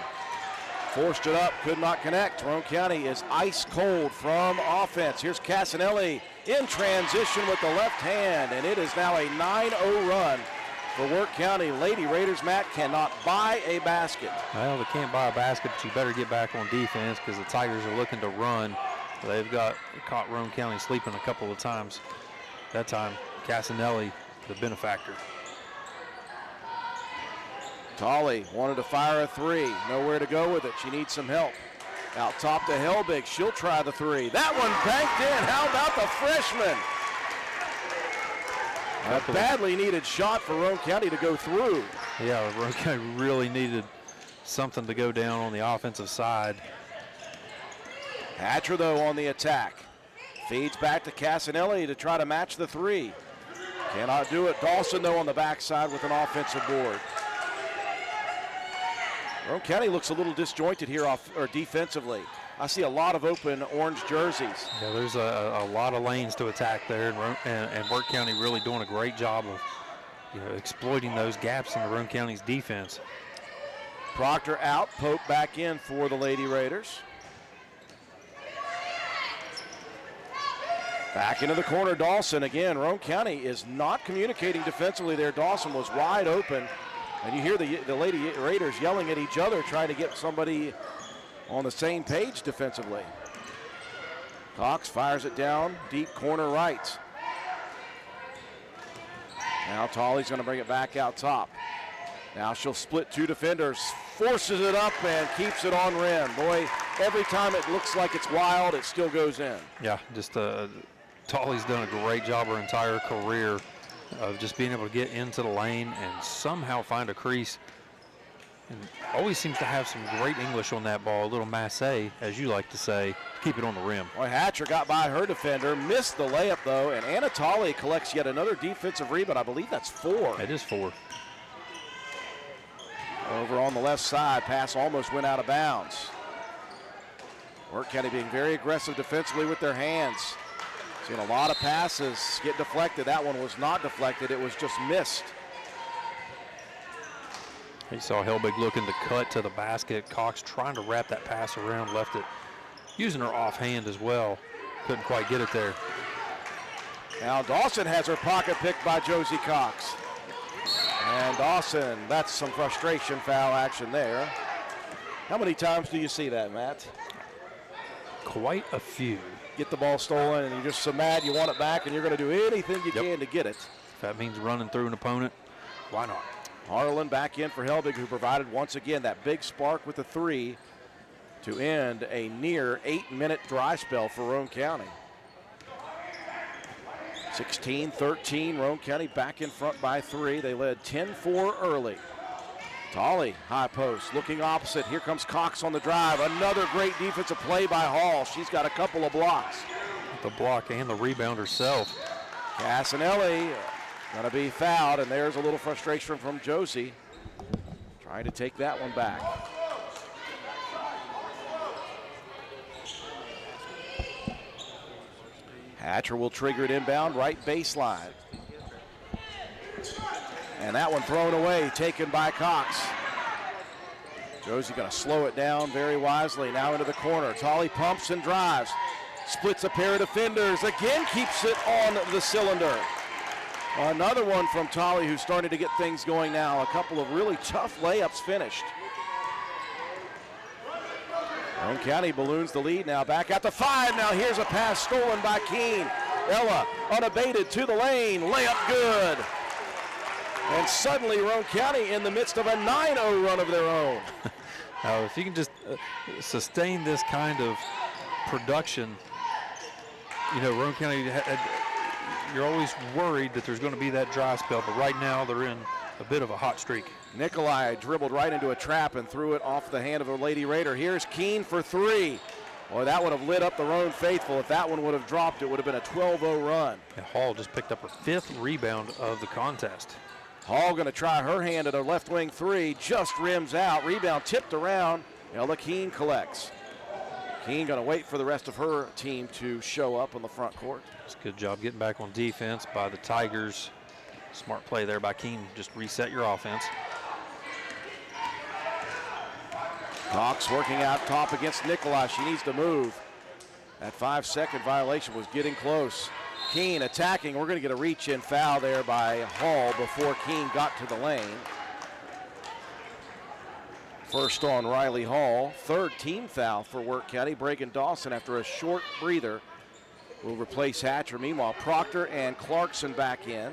Forced it up, could not connect. Roane County is ice cold from offense. Here's Casanelli in transition with the left hand, and it is now a 9-0 run for Worth County. Lady Raiders, Matt, cannot buy a basket. Well, they can't buy a basket, but you better get back on defense because the Tigers are looking to run. They've caught Roane County sleeping a couple of times. That time, Casanelli, the benefactor. Tolley wanted to fire a 3. Nowhere to go with it. She needs some help. Out top to Helbig. She'll try the 3. That one banked in. How about the freshman? A badly needed shot for Roane County to go through. Yeah, Roane County really needed something to go down on the offensive side. Hatcher, though, on the attack. Feeds back to Casanelli to try to match the 3. Cannot do it. Dawson, though, on the backside with an offensive board. Roane County looks a little disjointed here defensively. I see a lot of open orange jerseys. Yeah, there's a lot of lanes to attack there, and Work County really doing a great job of exploiting those gaps in the Roane County's defense. Proctor out, Pope back in for the Lady Raiders. Back into the corner, Dawson again. Roane County is not communicating defensively there. Dawson was wide open, and you hear the Lady Raiders yelling at each other, trying to get somebody on the same page defensively. Cox fires it down, deep corner right. Now Tolley's going to bring it back out top. Now she'll split two defenders, forces it up and keeps it on rim. Boy, every time it looks like it's wild, it still goes in. Yeah, just Tolley's done a great job her entire career of just being able to get into the lane and somehow find a crease. And always seems to have some great English on that ball, a little massé, as you like to say, keep it on the rim. Boy, Hatcher got by her defender, missed the layup though, and Anna Tolley collects yet another defensive rebound. I believe that's 4. It is 4. Over on the left side, pass almost went out of bounds. Work County being very aggressive defensively with their hands. Seen a lot of passes get deflected. That one was not deflected, it was just missed. You saw Helbig looking to cut to the basket. Cox trying to wrap that pass around, left it using her offhand as well. Couldn't quite get it there. Now Dawson has her pocket picked by Josie Cox. And Dawson, that's some frustration foul action there. How many times do you see that, Matt? Quite a few. Get the ball stolen and you're just so mad you want it back and you're going to do anything you can to get it. If that means running through an opponent, why not? Harlan back in for Helbig, who provided once again that big spark with the 3 to end a near 8-minute dry spell for Roane County. 16-13, Roane County back in front by 3. They led 10-4 early. Tolley, high post, looking opposite. Here comes Cox on the drive. Another great defensive play by Hall. She's got a couple of blocks. The block and the rebound herself. Cassinelli going to be fouled, and there's a little frustration from Josie. Trying to take that one back. Hatcher will trigger it inbound, right baseline. And that one thrown away, taken by Cox. Josie going to slow it down very wisely. Now into the corner. Tolley pumps and drives. Splits a pair of defenders. Again keeps it on the cylinder. Another one from Tolley, who's starting to get things going now. A couple of really tough layups finished. Roane County balloons the lead now. Back at the 5. Now here's a pass stolen by Keene. Ella unabated to the lane. Layup good. And suddenly Roane County in the midst of a 9-0 run of their own. Now, if you can just sustain this kind of production, Roane County, you're always worried that there's going to be that dry spell, but right now they're in a bit of a hot streak. Nikolai dribbled right into a trap and threw it off the hand of a Lady Raider. Here's Keene for 3. Boy, that would have lit up the Roane faithful. If that one would have dropped, it would have been a 12-0 run. And Hall just picked up her 5th rebound of the contest. Hall going to try her hand at a left wing 3, just rims out. Rebound tipped around. Ella Keene collects. Keene going to wait for the rest of her team to show up on the front court. It's a good job getting back on defense by the Tigers. Smart play there by Keene. Just reset your offense. Cox working out top against Nikolai. She needs to move. That 5-second violation was getting close. Keene attacking. We're going to get a reach-in foul there by Hall before Keene got to the lane. First on Riley Hall. 3rd team foul for Work County. Breaking Dawson after a short breather will replace Hatcher. Meanwhile, Proctor and Clarkson back in,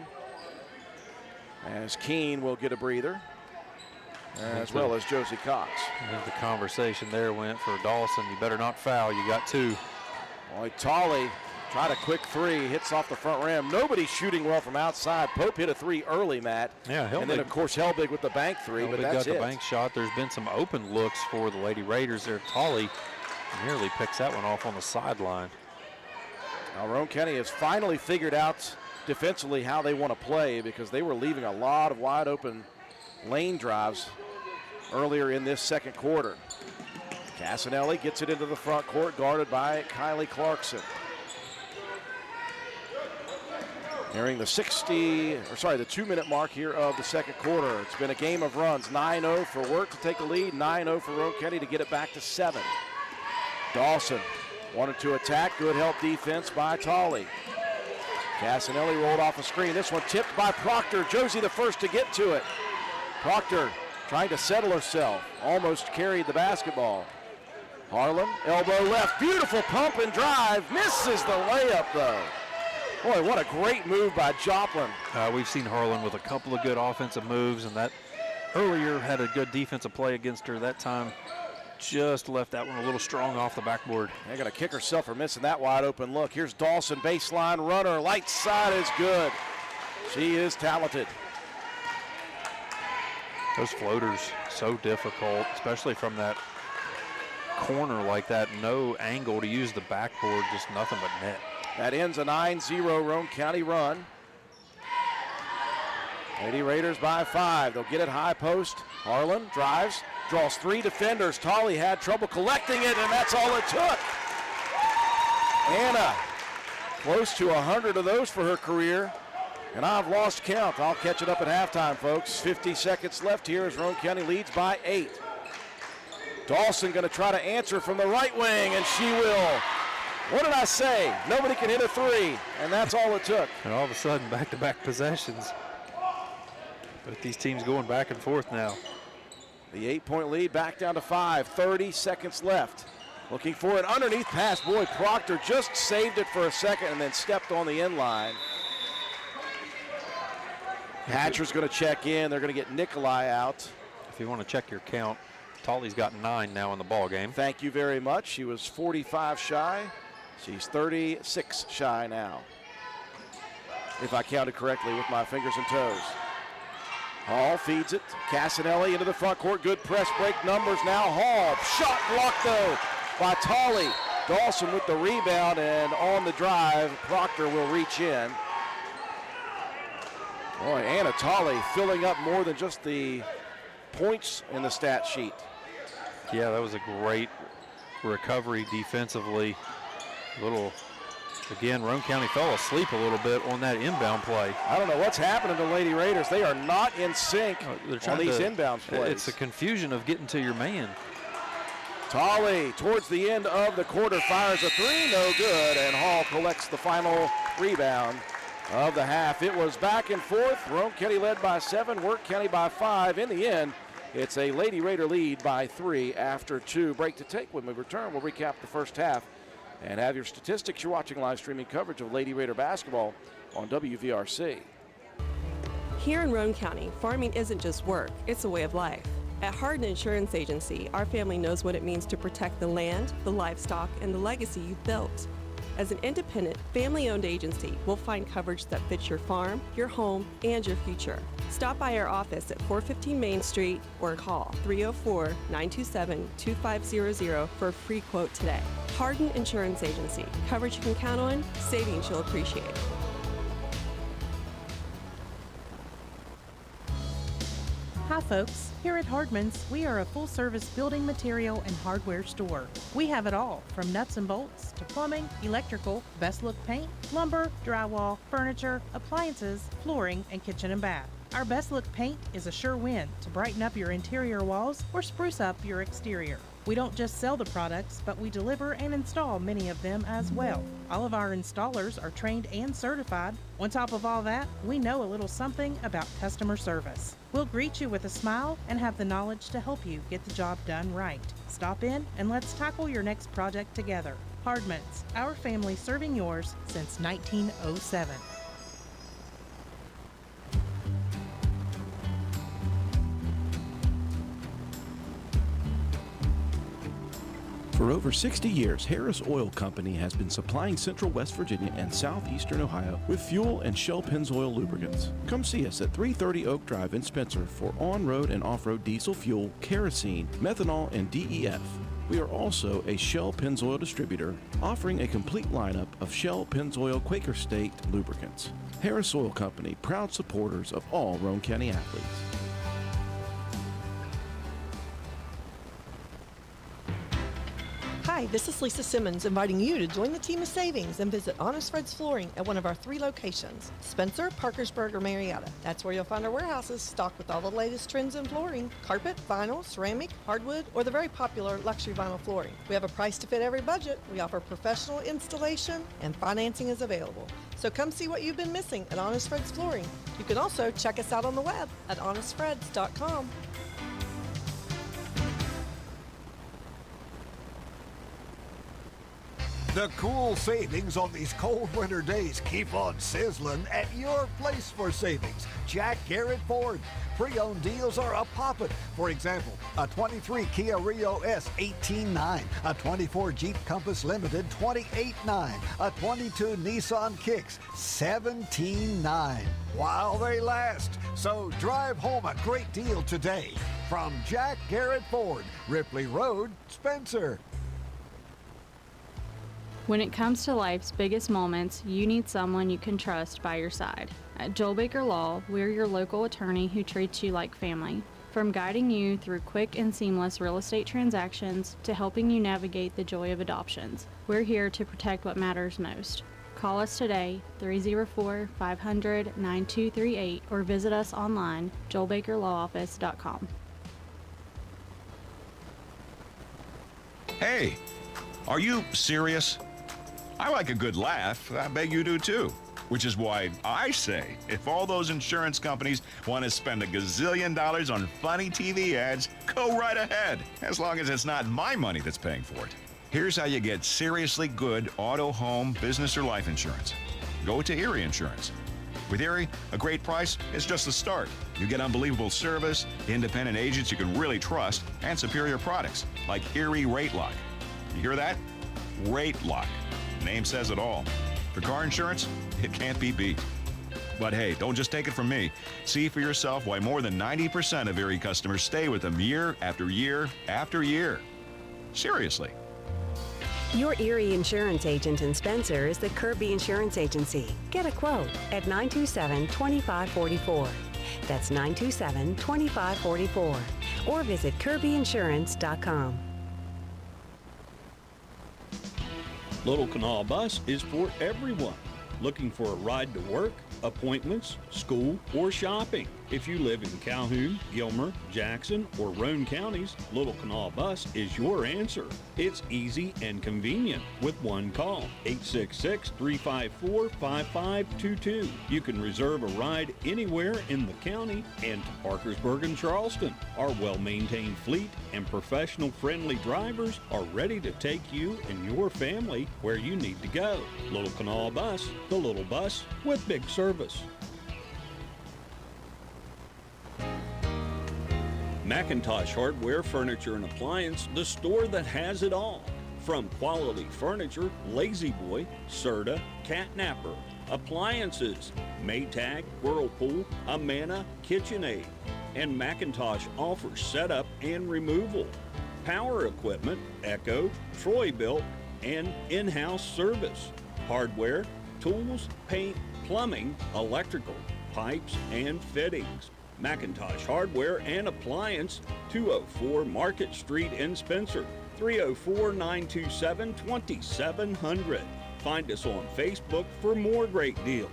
as Keene will get a breather, as well as Josie Cox. And the conversation there went for Dawson. You better not foul. You got 2. Boy, Tolley tried a quick 3, hits off the front rim. Nobody's shooting well from outside. Pope hit a 3 early, Matt. Yeah, Helbig. And then, of course, Helbig with the bank 3, but that's got the bank shot. There's been some open looks for the Lady Raiders there. Tolley nearly picks that one off on the sideline. Now, Roane County has finally figured out defensively how they want to play, because they were leaving a lot of wide open lane drives earlier in this second quarter. Casanelli gets it into the front court, guarded by Kylie Clarkson. Nearing the 2-minute mark here of the second quarter. It's been a game of runs. 9-0 for Wirt to take the lead, 9-0 for Roane County to get it back to 7. Dawson wanted to attack, good help defense by Tolley. Casanelli rolled off a screen. This one tipped by Proctor. Josie the first to get to it. Proctor trying to settle herself, almost carried the basketball. Harlan, elbow left, beautiful pump and drive, misses the layup though. Boy, what a great move by Joplin. We've seen Harlan with a couple of good offensive moves, and that earlier had a good defensive play against her. That time just left that one a little strong off the backboard. They're going to kick herself for missing that wide open look. Here's Dawson, baseline runner, light side is good. She is talented. Those floaters, so difficult, especially from that corner like that. No angle to use the backboard, just nothing but net. That ends a 9-0 Roane County run. Lady Raiders by 5. They'll get it high post. Harlan drives, draws 3 defenders. Tolley had trouble collecting it, and that's all it took. Anna, close to 100 of those for her career, and I've lost count. I'll catch it up at halftime, folks. 50 seconds left here as Roane County leads by 8. Dawson going to try to answer from the right wing, and she will. What did I say? Nobody can hit a 3, and that's all it took. And all of a sudden, back-to-back possessions. Both these teams going back and forth now. The 8-point lead back down to 5. 30 seconds left. Looking for an underneath pass. Boy, Proctor just saved it for a second and then stepped on the end line. Hatcher's going to check in. They're going to get Nikolai out. If you want to check your count, Tolley's got 9 now in the ball game. Thank you very much. She was 45 shy. She's 36 shy now, if I counted correctly with my fingers and toes. Hall feeds it. Casanelli into the front court. Good press break numbers now. Hall, shot blocked though by Tolley. Dawson with the rebound, and on the drive, Proctor will reach in. Boy, Anna Tolley filling up more than just the points in the stat sheet. Yeah, that was a great recovery defensively. Again, Roane County fell asleep a little bit on that inbound play. I don't know what's happening to Lady Raiders. They are not in sync on these inbound plays. It's a confusion of getting to your man. Tolley towards the end of the quarter fires a 3, no good, and Hall collects the final rebound of the half. It was back and forth. Roane County led by 7, Wirt County by 5. In the end, it's a Lady Raider lead by 3 after 2. Break to take. When we return, we'll recap the first half and have your statistics. You're watching live streaming coverage of Lady Raider basketball on WVRC. Here in Roane County, farming isn't just work, it's a way of life. At Hardin Insurance Agency, our family knows what it means to protect the land, the livestock, and the legacy you've built. As an independent, family-owned agency, we'll find coverage that fits your farm, your home, and your future. Stop by our office at 415 Main Street or call 304-927-2500 for a free quote today. Hardin Insurance Agency. Coverage you can count on, savings you'll appreciate. Hi folks, here at Hardman's, we are a full-service building material and hardware store. We have it all, from nuts and bolts to plumbing, electrical, best look paint, lumber, drywall, furniture, appliances, flooring, and kitchen and bath. Our best look paint is a sure win to brighten up your interior walls or spruce up your exterior. We don't just sell the products, but we deliver and install many of them as well. All of our installers are trained and certified. On top of all that, we know a little something about customer service. We'll greet you with a smile and have the knowledge to help you get the job done right. Stop in and let's tackle your next project together. Hardman's, our family serving yours since 1907. For over 60 years, Harris Oil Company has been supplying Central West Virginia and Southeastern Ohio with fuel and Shell Pennzoil lubricants. Come see us at 330 Oak Drive in Spencer for on-road and off-road diesel fuel, kerosene, methanol, and DEF. We are also a Shell Pennzoil distributor, offering a complete lineup of Shell Pennzoil Quaker State lubricants. Harris Oil Company, proud supporters of all Roane County athletes. Hi, this is Lisa Simmons inviting you to join the team of savings and visit Honest Fred's Flooring at one of our 3 locations, Spencer, Parkersburg, or Marietta. That's where you'll find our warehouses stocked with all the latest trends in flooring, carpet, vinyl, ceramic, hardwood, or the very popular luxury vinyl flooring. We have a price to fit every budget. We offer professional installation and financing is available. So come see what you've been missing at Honest Fred's Flooring. You can also check us out on the web at honestfreds.com. The cool savings on these cold winter days keep on sizzling at your place for savings. Jack Garrett Ford. Pre-owned deals are a poppin'. For example, a 23 Kia Rio S, $18,900. A 24 Jeep Compass Limited, $28,900. A 22 Nissan Kicks, $17,900. While they last. So drive home a great deal today. From Jack Garrett Ford, Ripley Road, Spencer. When it comes to life's biggest moments, you need someone you can trust by your side. At Joel Baker Law, we're your local attorney who treats you like family. From guiding you through quick and seamless real estate transactions to helping you navigate the joy of adoptions, we're here to protect what matters most. Call us today, 304-500-9238, or visit us online, joelbakerlawoffice.com. Hey, are you serious? I like a good laugh. I bet you do too. Which is why I say, if all those insurance companies want to spend $1 gazillion on funny TV ads, go right ahead, as long as it's not my money that's paying for it. Here's how you get seriously good auto, home, business, or life insurance. Go to Erie Insurance. With Erie, a great price is just the start. You get unbelievable service, independent agents you can really trust, and superior products like Erie Rate Lock. You hear that? Rate Lock. Name says it all. For car insurance, it can't be beat. But hey, don't just take it from me. See for yourself why more than 90% of Erie customers stay with them year after year after year. Seriously. Your Erie insurance agent in Spencer is the Kirby Insurance Agency. Get a quote at 927-2544. That's 927-2544. Or visit kirbyinsurance.com. Little Canal Bus is for everyone. Looking for a ride to work, appointments, school, or shopping. If you live in Calhoun, Gilmer, Jackson, or Roane counties, Little Canal Bus is your answer. It's easy and convenient with one call, 866-354-5522. You can reserve a ride anywhere in the county and to Parkersburg and Charleston. Our well-maintained fleet and professional-friendly drivers are ready to take you and your family where you need to go. Little Canal Bus, the little bus with big service. McIntosh Hardware, Furniture, and Appliance, the store that has it all. From quality furniture, Lazy Boy, Serta, Catnapper, appliances, Maytag, Whirlpool, Amana, KitchenAid, and McIntosh offers setup and removal, power equipment, Echo, Troy-Built, and in-house service, hardware, tools, paint, plumbing, electrical, pipes, and fittings. McIntosh Hardware and Appliance, 204 Market Street in Spencer, 304-927-2700. Find us on Facebook for more great deals.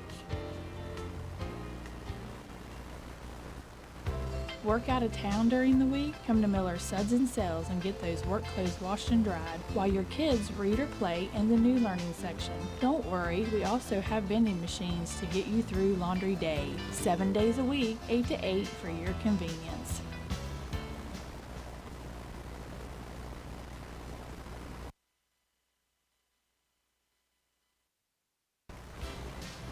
Work out of town during the week? Come to Miller's Suds and Sales and get those work clothes washed and dried while your kids read or play in the new learning section. Don't worry, we also have vending machines to get you through laundry day. 7 days a week, 8 to 8 for your convenience.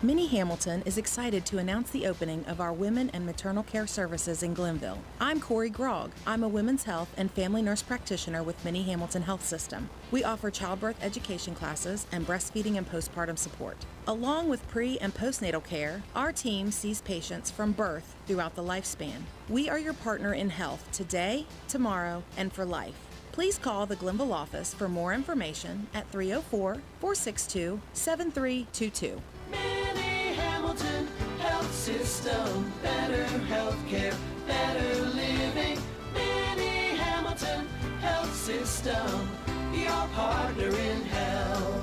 Minnie Hamilton is excited to announce the opening of our Women and Maternal Care Services in Glenville. I'm Corey Grogg. I'm a women's health and family nurse practitioner with Minnie Hamilton Health System. We offer childbirth education classes and breastfeeding and postpartum support. Along with pre- and postnatal care, our team sees patients from birth throughout the lifespan. We are your partner in health today, tomorrow, and for life. Please call the Glenville office for more information at 304-462-7322. Hamilton Health System, better healthcare, better living. Minnie Hamilton Health System, your partner in health.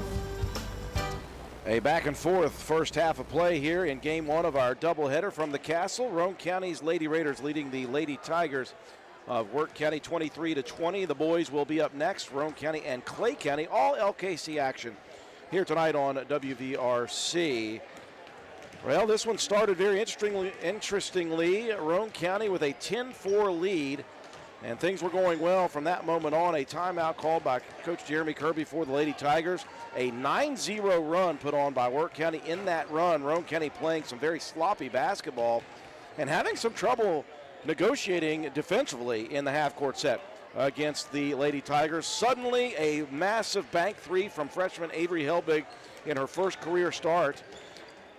A back and forth first half of play here in game one of our doubleheader from the Castle. Roane County's Lady Raiders leading the Lady Tigers of Worth County 23-20. The boys will be up next. Roane County and Clay County, all LKC action here tonight on WVRC. Well, this one started very interestingly. Roane County with a 10-4 lead, and things were going well from that moment on. A timeout called by Coach Jeremy Kirby for the Lady Tigers. A 9-0 run put on by Worth County. In that run, Roane County playing some very sloppy basketball and having some trouble negotiating defensively in the half-court set against the Lady Tigers. Suddenly, a massive bank three from freshman Avery Helbig in her first career start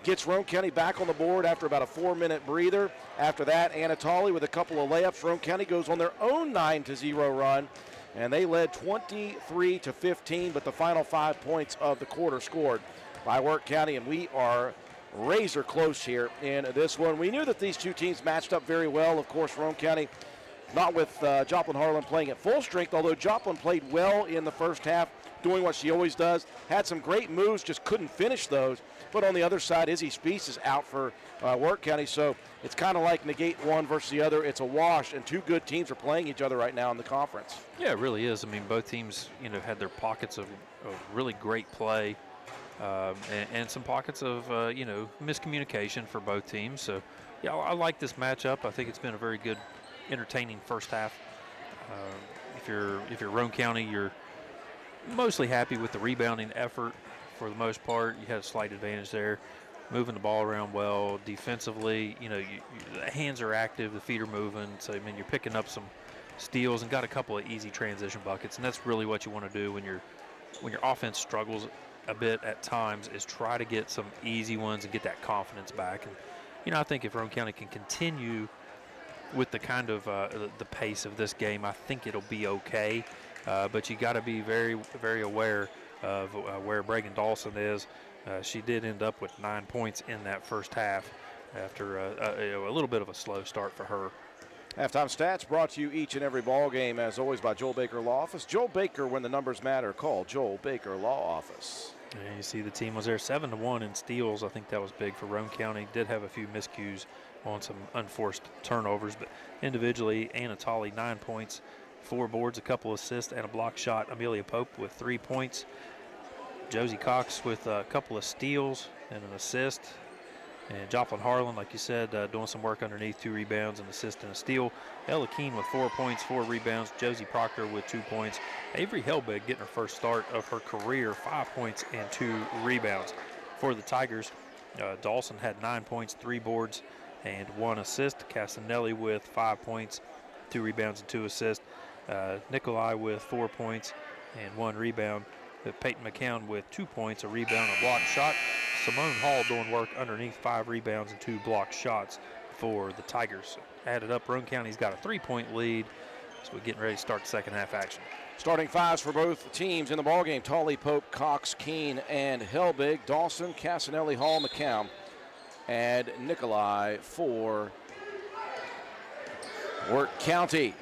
gets Roane County back on the board after about a 4-minute breather. After that, Anatoly with a couple of layups. Roane County goes on their own 9-0 run, and they led 23-15, but the final 5 points of the quarter scored by Worth County, and we are razor close here in this one. We knew that these two teams matched up very well. Of course, Roane County not with Joplin Harlan playing at full strength, although Joplin played well in the first half, doing what she always does. Had some great moves, just couldn't finish those. But on the other side, Izzy Speece is out for Worth County, so it's kind of like negate one versus the other. It's a wash, and two good teams are playing each other right now in the conference. Yeah, it really is. I mean, both teams, had their pockets of really great play. And some pockets of, miscommunication for both teams. So, yeah, I like this matchup. I think it's been a very good, entertaining first half. If you're Roane County, you're mostly happy with the rebounding effort for the most part. You had a slight advantage there, moving the ball around well. Defensively, the hands are active, the feet are moving. So, you're picking up some steals and got a couple of easy transition buckets, and that's really what you want to do when your offense struggles a bit at times, is try to get some easy ones and get that confidence back. And I think if Roane County can continue with the kind of the pace of this game, I think it'll be okay. But you got to be very, very aware of where Bregan Dawson is. She did end up with 9 points in that first half after a little bit of a slow start for her. Halftime stats brought to you each and every ball game, as always, by Joel Baker Law Office. Joel Baker, when the numbers matter, call Joel Baker Law Office. And you see the team was there 7-1 in steals. I think that was big for Roane County. Did have a few miscues on some unforced turnovers, but individually, Anatoly 9 points, 4 boards, a couple assists, and a block shot. Amelia Pope with 3 points. Josie Cox with a couple of steals and an assist. And Joplin Harlan, like you said, doing some work underneath, 2 rebounds, an assist and a steal. Ella Keene with 4 points, 4 rebounds. Josie Proctor with 2 points. Avery Helbig getting her first start of her career, 5 points and 2 rebounds. For the Tigers, Dawson had 9 points, 3 boards, and 1 assist. Castanelli with 5 points, 2 rebounds and 2 assists. Nikolai with 4 points and 1 rebound. Peyton McCown with 2 points, a rebound, a block shot. Simone Hall doing work underneath, 5 rebounds and 2 block shots for the Tigers. Added up, Roane County's got a 3-point lead, so we're getting ready to start the second half action. Starting fives for both teams in the ballgame: Tolley, Pope, Cox, Keene, and Helbig. Dawson, Casanelli, Hall, McCown, and Nikolai for Worth County.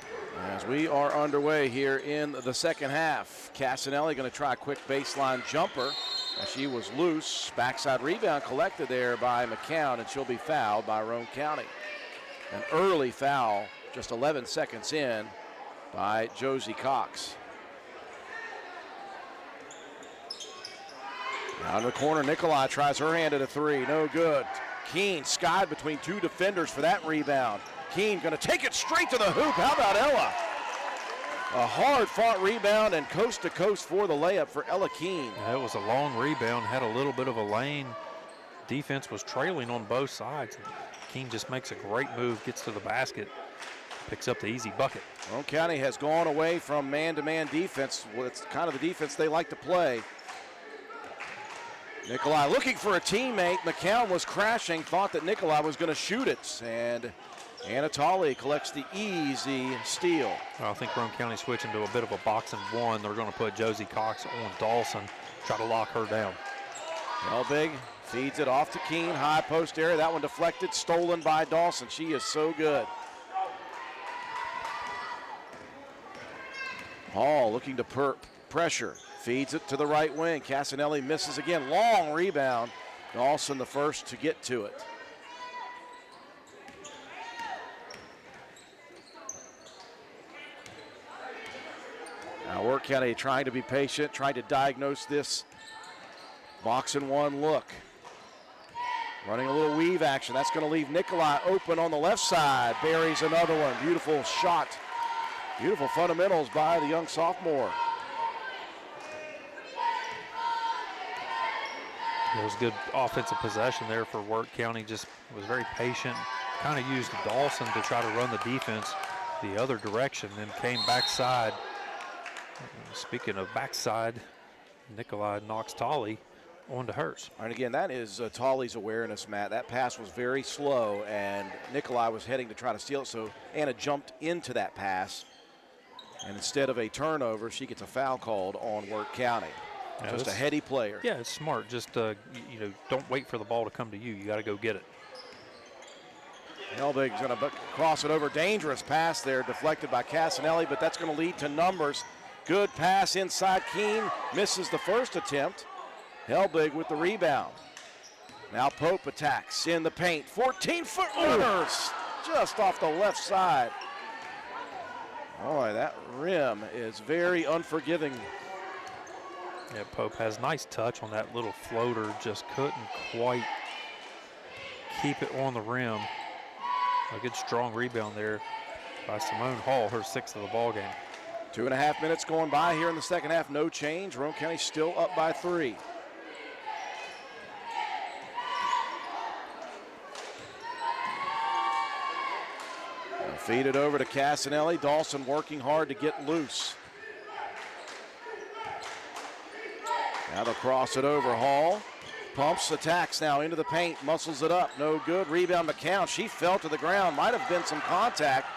As we are underway here in the second half, Casanelli going to try a quick baseline jumper. She was loose. Backside rebound collected there by McCown, and she'll be fouled by Roane County. An early foul, just 11 seconds in, by Josie Cox. Out in the corner, Nikolai tries her hand at a 3. No good. Keene skied between 2 defenders for that rebound. Keene going to take it straight to the hoop. How about Ella? A hard-fought rebound and coast-to-coast for the layup for Ella Keene. That was a long rebound, had a little bit of a lane. Defense was trailing on both sides. Keene just makes a great move, gets to the basket, picks up the easy bucket. Roane County has gone away from man-to-man defense. Well, it's kind of the defense they like to play. Nikolai looking for a teammate. McCown was crashing, thought that Nikolai was going to shoot it, and Anatoly collects the easy steal. I think Roane County switching to a bit of a box and one. They're going to put Josie Cox on Dawson, try to lock her down. Helbig feeds it off to Keene, high post area. That one deflected, stolen by Dawson. She is so good. Hall looking to pressure. Feeds it to the right wing. Casanelli misses again. Long rebound. Dawson the first to get to it. Now Work County trying to be patient, trying to diagnose this box and one look. Running a little weave action. That's going to leave Nikolai open on the left side. Buries another one. Beautiful shot. Beautiful fundamentals by the young sophomore. It was good offensive possession there for Work County. Just was very patient. Kind of used Dawson to try to run the defense the other direction, then came backside. Speaking of backside, Nikolai knocks Tolley onto hers. And again, that is Tolley's awareness, Matt. That pass was very slow, and Nikolai was heading to try to steal it, so Anna jumped into that pass. And instead of a turnover, she gets a foul called on Work County. Yeah, just a heady player. Yeah, it's smart. Just, don't wait for the ball to come to you. You got to go get it. Helbig's going to cross it over. Dangerous pass there, deflected by Casanelli, but that's going to lead to numbers. Good pass inside. Keene misses the first attempt. Helbig with the rebound. Now Pope attacks in the paint. 14-foot runners just off the left side. Boy, that rim is very unforgiving. Yeah, Pope has nice touch on that little floater. Just couldn't quite keep it on the rim. A good strong rebound there by Simone Hall, her sixth of the ball game. 2.5 minutes going by here in the second half. No change. Roane County still up by 3. Feed it over to Casanelli. Dawson working hard to get loose. Now they'll cross it over. Hall pumps, attacks now into the paint, muscles it up. No good. Rebound McCown. She fell to the ground. Might have been some contact.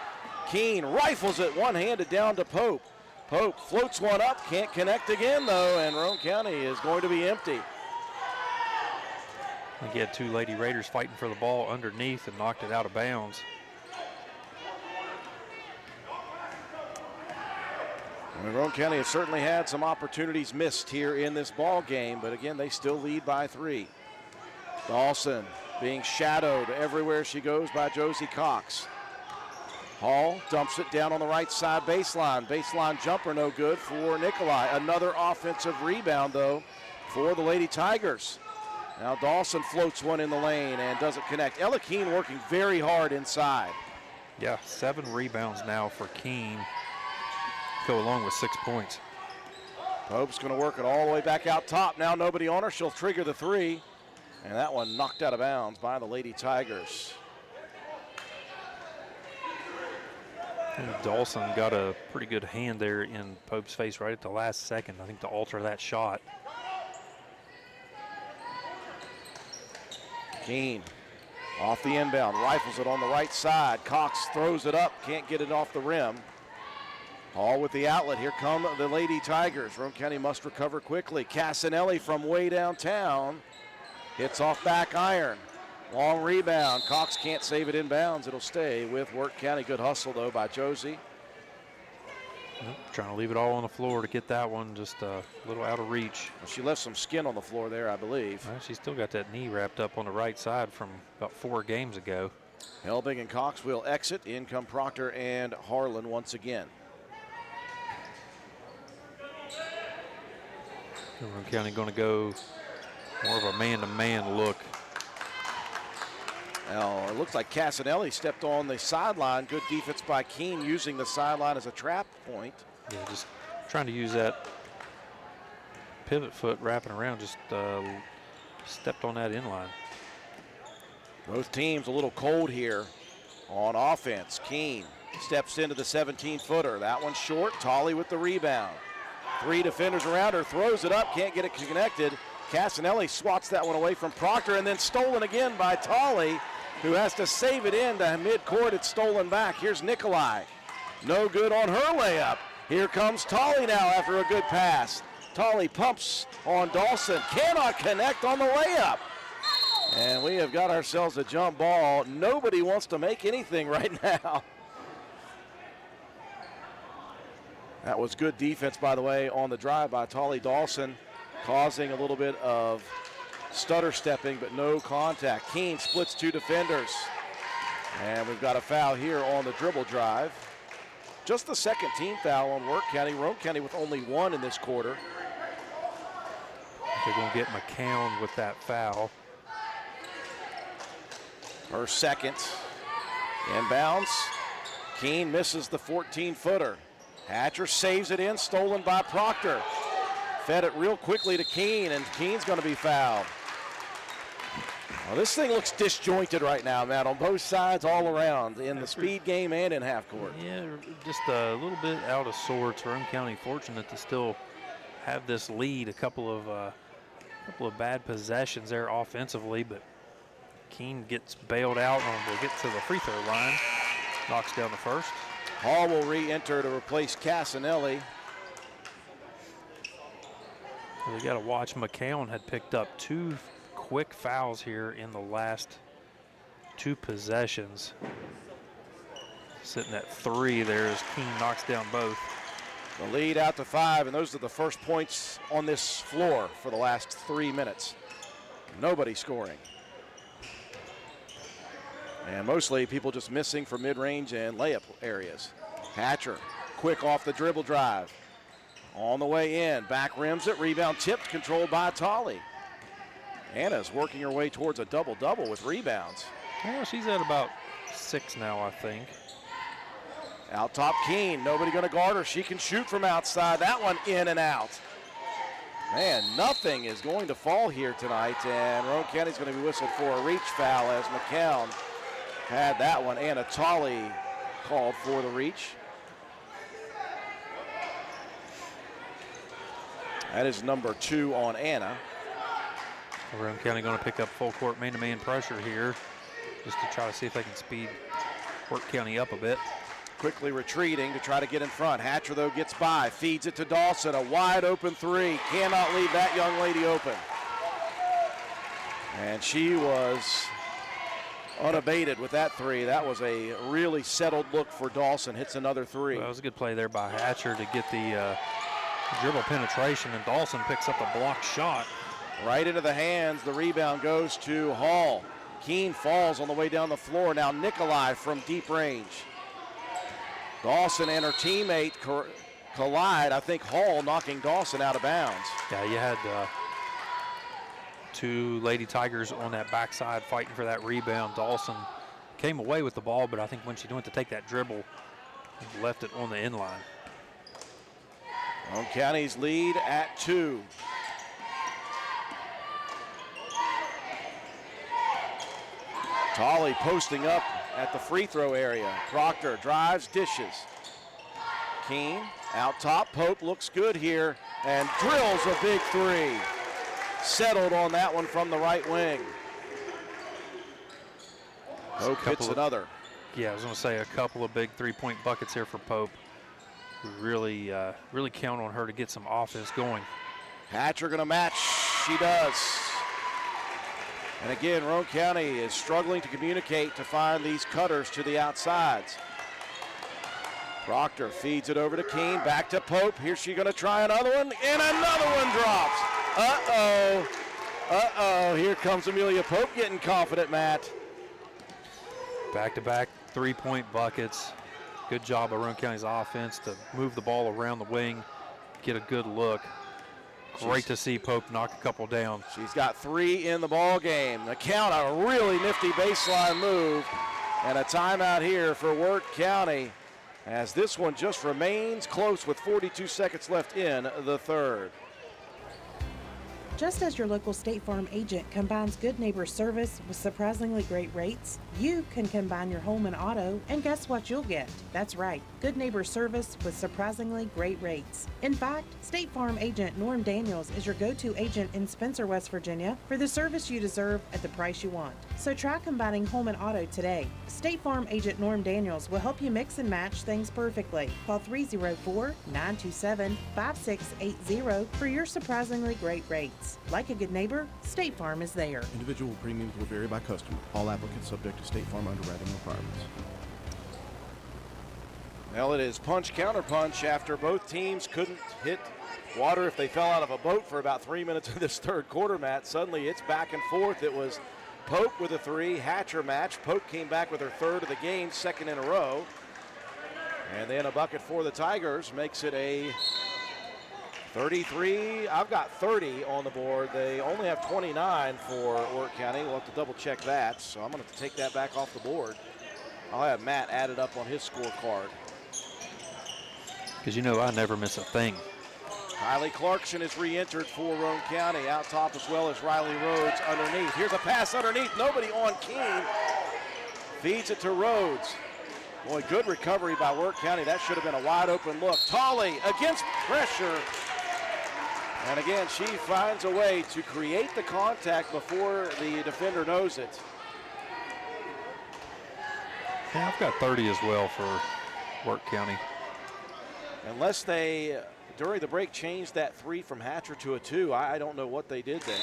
Keene rifles it one-handed down to Pope. Pope floats one up. Can't connect again, though, and Roane County is going to be empty. We had two Lady Raiders fighting for the ball underneath and knocked it out of bounds. And Roane County has certainly had some opportunities missed here in this ball game, but again, they still lead by 3. Dawson being shadowed everywhere she goes by Josie Cox. Hall dumps it down on the right side baseline. Baseline jumper no good for Nikolai. Another offensive rebound, though, for the Lady Tigers. Now Dawson floats one in the lane and doesn't connect. Ella Keene working very hard inside. Yeah, 7 rebounds now for Keene. Go along with 6 points. Pope's going to work it all the way back out top. Now nobody on her. She'll trigger the 3. And that one knocked out of bounds by the Lady Tigers. And Dawson got a pretty good hand there in Pope's face right at the last second, I think, to alter that shot. Keene off the inbound, rifles it on the right side. Cox throws it up, can't get it off the rim. Hall with the outlet. Here come the Lady Tigers. Roane County must recover quickly. Casanelli from way downtown hits off back iron. Long rebound. Cox can't save it inbounds. It'll stay with Work County. Good hustle, though, by Josie. Trying to leave it all on the floor to get that one just a little out of reach. Well, she left some skin on the floor there, I believe. Well, she's still got that knee wrapped up on the right side from about 4 games ago. Helbig and Cox will exit. In come Proctor and Harlan once again. Roane County going to go more of a man-to-man look. Now, it looks like Casanelli stepped on the sideline. Good defense by Keene, using the sideline as a trap point. Yeah, just trying to use that pivot foot wrapping around, just stepped on that inline. Both teams a little cold here on offense. Keene steps into the 17-footer. That one's short. Tolley with the rebound. 3 defenders around her, throws it up, can't get it connected. Casanelli swats that one away from Proctor, and then stolen again by Tolley, who has to save it into midcourt. It's stolen back. Here's Nikolai. No good on her layup. Here comes Tolley now after a good pass. Tolley pumps on Dawson, cannot connect on the layup. And we have got ourselves a jump ball. Nobody wants to make anything right now. That was good defense, by the way, on the drive by Tolly Dawson, causing a little bit of stutter stepping, but no contact. Keene splits 2 defenders. And we've got a foul here on the dribble drive. Just the second team foul on Work County. Roane County with only 1 in this quarter. They're going to get McCown with that foul. Her second. Inbounds. Keene misses the 14-footer. Hatcher saves it in, stolen by Proctor. Fed it real quickly to Keene, and Keene's going to be fouled. Well, this thing looks disjointed right now, Matt, on both sides, all around, in the speed game and in half court. Yeah, just a little bit out of sorts. Roane County fortunate to still have this lead. A couple of bad possessions there offensively, but Keene gets bailed out and will get to the free throw line. Knocks down the first. Hall will re-enter to replace Casanelli. We got to watch. McCown had picked up 2 quick fouls here in the last 2 possessions. Sitting at 3 there as Keene knocks down both. The lead out to 5, and those are the first points on this floor for the last 3 minutes. Nobody scoring. And mostly people just missing from mid-range and layup areas. Hatcher, quick off the dribble drive. On the way in, back rims it, rebound tipped, controlled by Tolley. Anna's working her way towards a double-double with rebounds. Well, she's at about 6 now, I think. Out top Keene, nobody gonna guard her. She can shoot from outside. That one in and out. Man, nothing is going to fall here tonight, and Roane County's gonna be whistled for a reach foul as McCown had that one. Anna Tolley called for the reach. That is number 2 on Anna. Roane County going to pick up full court man-to-man pressure here just to try to see if they can speed Work County up a bit. Quickly retreating to try to get in front. Hatcher, though, gets by, feeds it to Dawson. A wide open 3. Cannot leave that young lady open. And she was unabated with that 3. That was a really settled look for Dawson. Hits another 3. Well, that was a good play there by Hatcher to get the dribble penetration, and Dawson picks up a blocked shot. Right into the hands. The rebound goes to Hall. Keene falls on the way down the floor. Now Nikolai from deep range. Dawson and her teammate collide. I think Hall knocking Dawson out of bounds. Yeah, you had 2 Lady Tigers on that backside fighting for that rebound. Dawson came away with the ball, but I think when she went to take that dribble, left it on the inline. Roane County's lead at 2. Tolley posting up at the free throw area. Proctor drives, dishes. Keene out top. Pope looks good here and drills a big 3. Settled on that one from the right wing. Pope hits another. Yeah, I was going to say a couple of big 3-point buckets here for Pope. Really count on her to get some offense going. Hatcher going to match. She does. And again, Roane County is struggling to communicate to find these cutters to the outsides. Proctor feeds it over to Keene, back to Pope. Here's she going to try another one, and another one drops. Uh-oh. Uh-oh. Here comes Amelia Pope getting confident, Matt. Back-to-back 3-point buckets. Good job by Roane County's offense to move the ball around the wing, get a good look. Great to see Pope knock a couple down. She's got 3 in the ball game. The count, a really nifty baseline move, and a timeout here for Work County as this one just remains close with 42 seconds left in the third. Just as your local State Farm agent combines good neighbor service with surprisingly great rates, you can combine your home and auto, and guess what you'll get? That's right, good neighbor service with surprisingly great rates. In fact, State Farm agent Norm Daniels is your go-to agent in Spencer, West Virginia for the service you deserve at the price you want. So try combining home and auto today. State Farm agent Norm Daniels will help you mix and match things perfectly. Call 304-927-5680 for your surprisingly great rates. Like a good neighbor, State Farm is there. Individual premiums will vary by customer. All applicants subject to State Farm underwriting requirements. Well, it is punch, counter punch after both teams couldn't hit water if they fell out of a boat for about 3 minutes of this third quarter, Matt. Suddenly it's back and forth. It was Pope with a 3, Hatcher match. Pope came back with her 3rd of the game, 2nd in a row. And then a bucket for the Tigers makes it a 33. I've got 30 on the board. They only have 29 for Worth County. We'll have to double check that. So I'm going to take that back off the board. I'll have Matt add it up on his scorecard. Because you know I never miss a thing. Kylie Clarkson is re-entered for Roane County. Out top as well as Riley Rhodes underneath. Here's a pass underneath. Nobody on Keene. Feeds it to Rhodes. Boy, good recovery by Worth County. That should have been a wide open look. Tolley against pressure. And again, she finds a way to create the contact before the defender knows it. Yeah, I've got 30 as well for Worth County. Unless they, during the break, changed that 3 from Hatcher to a 2, I don't know what they did there.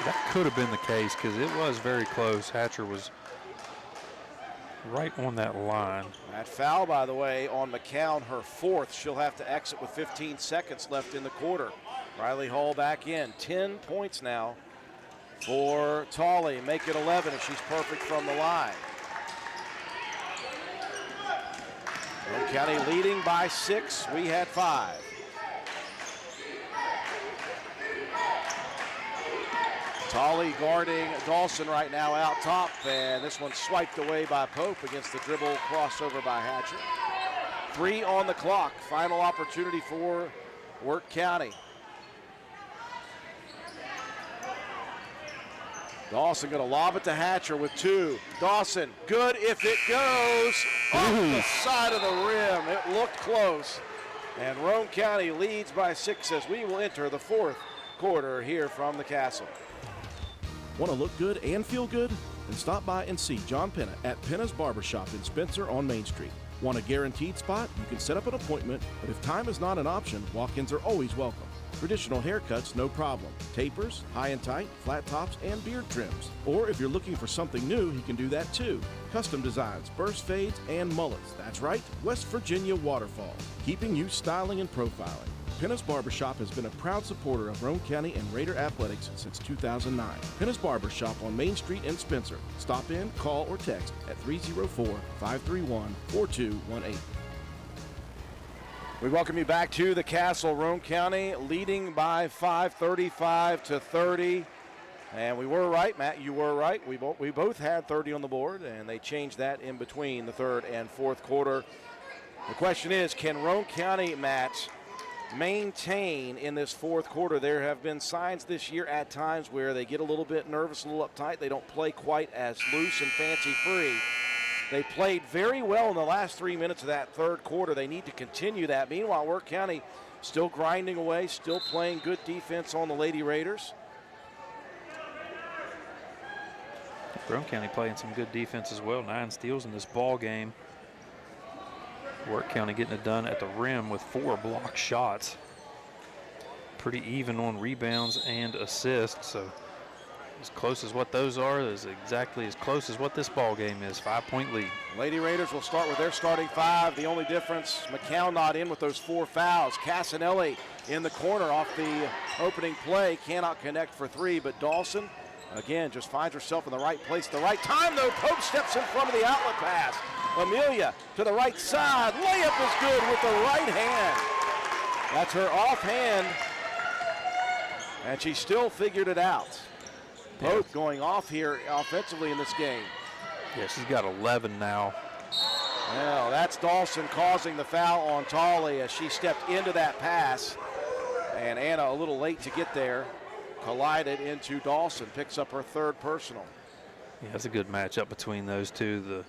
That could have been the case because it was very close. Hatcher was right on that line. That foul, by the way, on McCown, her 4th. She'll have to exit with 15 seconds left in the quarter. Riley Hall back in. 10 points now for Tolley. Make it 11 if she's perfect from the line. Roane County leading by 6. We had 5. Tolley guarding Dawson right now out top, and this one swiped away by Pope against the dribble crossover by Hatcher. 3 on the clock. Final opportunity for Worth County. Dawson going to lob it to Hatcher with 2. Dawson, good if it goes off the side of the rim. It looked close. And Roane County leads by 6 as we will enter the 4th quarter here from the Castle. Want to look good and feel good? Then stop by and see John Penna at Penna's Barbershop in Spencer on Main Street. Want a guaranteed spot? You can set up an appointment, but if time is not an option, walk-ins are always welcome. Traditional haircuts, no problem. Tapers, high and tight, flat tops, and beard trims. Or if you're looking for something new, he can do that too. Custom designs, burst fades, and mullets. That's right, West Virginia Waterfall, keeping you styling and profiling. Penna's Barbershop has been a proud supporter of Roane County and Raider athletics since 2009. Penna's Barbershop on Main Street in Spencer. Stop in, call, or text at 304-531-4218. We welcome you back to the Castle. Roane County leading by 5, 35-30. And we were right, Matt, you were right. We both had 30 on the board, and they changed that in between the 3rd and 4th quarter. The question is, can Roane County, Matt, maintain in this 4th quarter? There have been signs this year at times where they get a little bit nervous, a little uptight. They don't play quite as loose and fancy-free. They played very well in the last 3 minutes of that 3rd quarter. They need to continue that. Meanwhile, Worth County still grinding away, still playing good defense on the Lady Raiders. Roane County playing some good defense as well. 9 steals in this ball game. Worth County getting it done at the rim with 4 block shots. Pretty even on rebounds and assists. So as close as what those are is exactly as close as what this ball game is. 5-point lead. Lady Raiders will start with their starting 5. The only difference, McCown not in with those 4 fouls. Casanelli in the corner off the opening play. Cannot connect for 3, but Dawson, again, just finds herself in the right place at the right time, though. Pope steps in front of the outlet pass. Amelia to the right side. Layup is good with the right hand. That's her offhand, and she still figured it out. Pope going off here offensively in this game. Yeah, she's got 11 now. Well, that's Dawson causing the foul on Tolley as she stepped into that pass. And Anna a little late to get there. Collided into Dawson, picks up her 3rd personal. Yeah, that's a good matchup between those two. The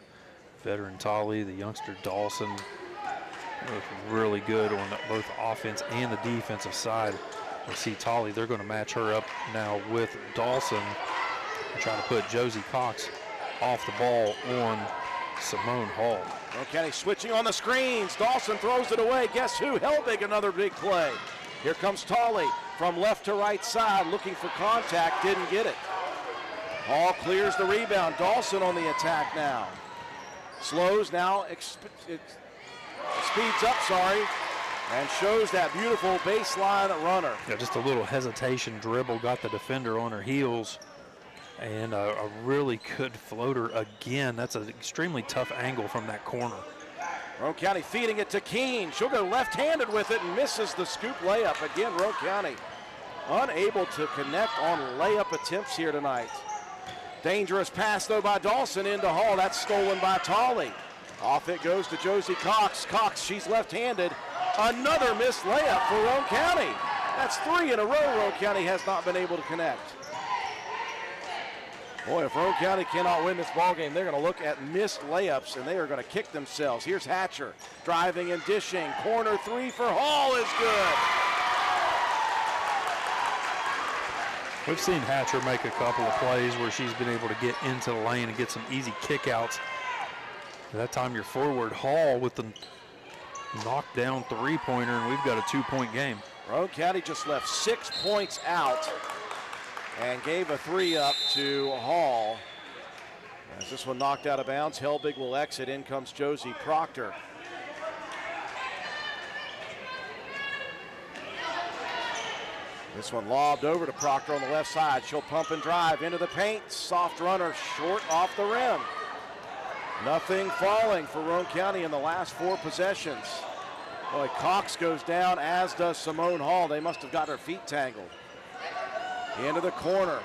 veteran Tolley, the youngster Dawson. Both really good on both the offense and the defensive side. We see Tolley, they're going to match her up now with Dawson and try to put Josie Cox off the ball on Simone Hall. Roane County switching on the screens. Dawson throws it away. Guess who? Helbig, another big play. Here comes Tolley from left to right side looking for contact. Didn't get it. Hall clears the rebound. Dawson on the attack now. Slows now, it speeds up, and shows that beautiful baseline runner. Yeah, just a little hesitation dribble, got the defender on her heels, and a really good floater again. That's an extremely tough angle from that corner. Roane County feeding it to Keene. She'll go left-handed with it and misses the scoop layup. Again, Roane County unable to connect on layup attempts here tonight. Dangerous pass, though, by Dawson into Hall. That's stolen by Tolley. Off it goes to Josie Cox. Cox, she's left-handed. Another missed layup for Roane County. That's 3 in a row Roane County has not been able to connect. Boy, if Roane County cannot win this ball game, they're going to look at missed layups, and they are going to kick themselves. Here's Hatcher driving and dishing. Corner 3 for Hall is good. We've seen Hatcher make a couple of plays where she's been able to get into the lane and get some easy kickouts. That time you're forward. Hall with the knockdown three-pointer, and we've got a 2-point game. Roane County just left 6 points out and gave a 3 up to Hall. As this one knocked out of bounds, Helbig will exit. In comes Josie Proctor. This one lobbed over to Proctor on the left side. She'll pump and drive into the paint. Soft runner short off the rim. Nothing falling for Roane County in the last 4 possessions. Boy, Cox goes down, as does Simone Hall. They must have got their feet tangled. Into the corner.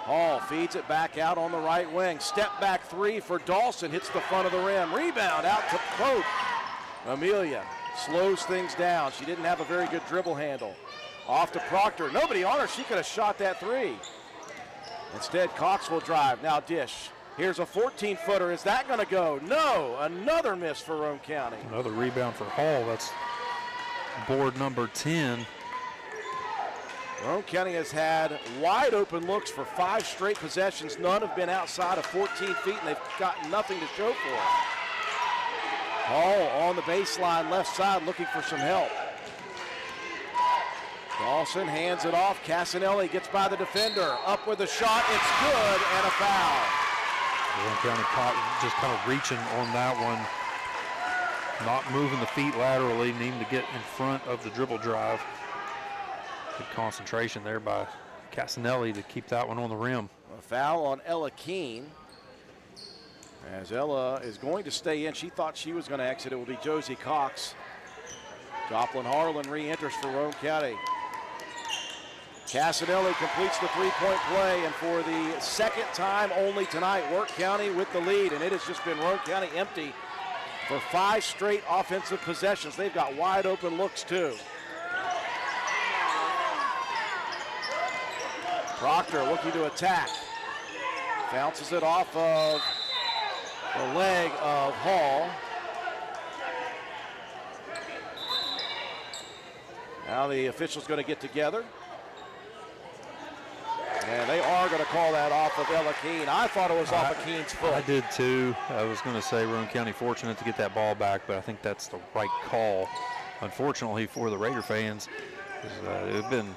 Hall feeds it back out on the right wing. Step back 3 for Dawson. Hits the front of the rim. Rebound out to Pope. Amelia slows things down. She didn't have a very good dribble handle. Off to Proctor. Nobody on her. She could have shot that 3. Instead, Cox will drive. Now dish. Here's a 14-footer. Is that going to go? No. Another miss for Roane County. Another rebound for Hall. That's board number 10. Roane County has had wide open looks for 5 straight possessions. None have been outside of 14 feet, and they've got nothing to show for it. Hall on the baseline left side looking for some help. Dawson hands it off. Casanelli gets by the defender. Up with a shot. It's good, and a foul. Roane County caught just kind of reaching on that one. Not moving the feet laterally, needing to get in front of the dribble drive. Good concentration there by Casanelli to keep that one on the rim. A foul on Ella Keene. As Ella is going to stay in. She thought she was going to exit. It will be Josie Cox. Joplin Harlan re-enters for Roane County. Casanelli completes the 3-point play, and for the second time only tonight, Work County with the lead, and it has just been Roane County empty for 5 straight offensive possessions. They've got wide open looks too. Proctor looking to attack. Bounces it off of the leg of Hall. Now the official's going to get together. And they are going to call that off of Ella Keene. I thought it was off of Keene's foot. I did too. I was going to say Roane County fortunate to get that ball back, but I think that's the right call. Unfortunately for the Raider fans, they've been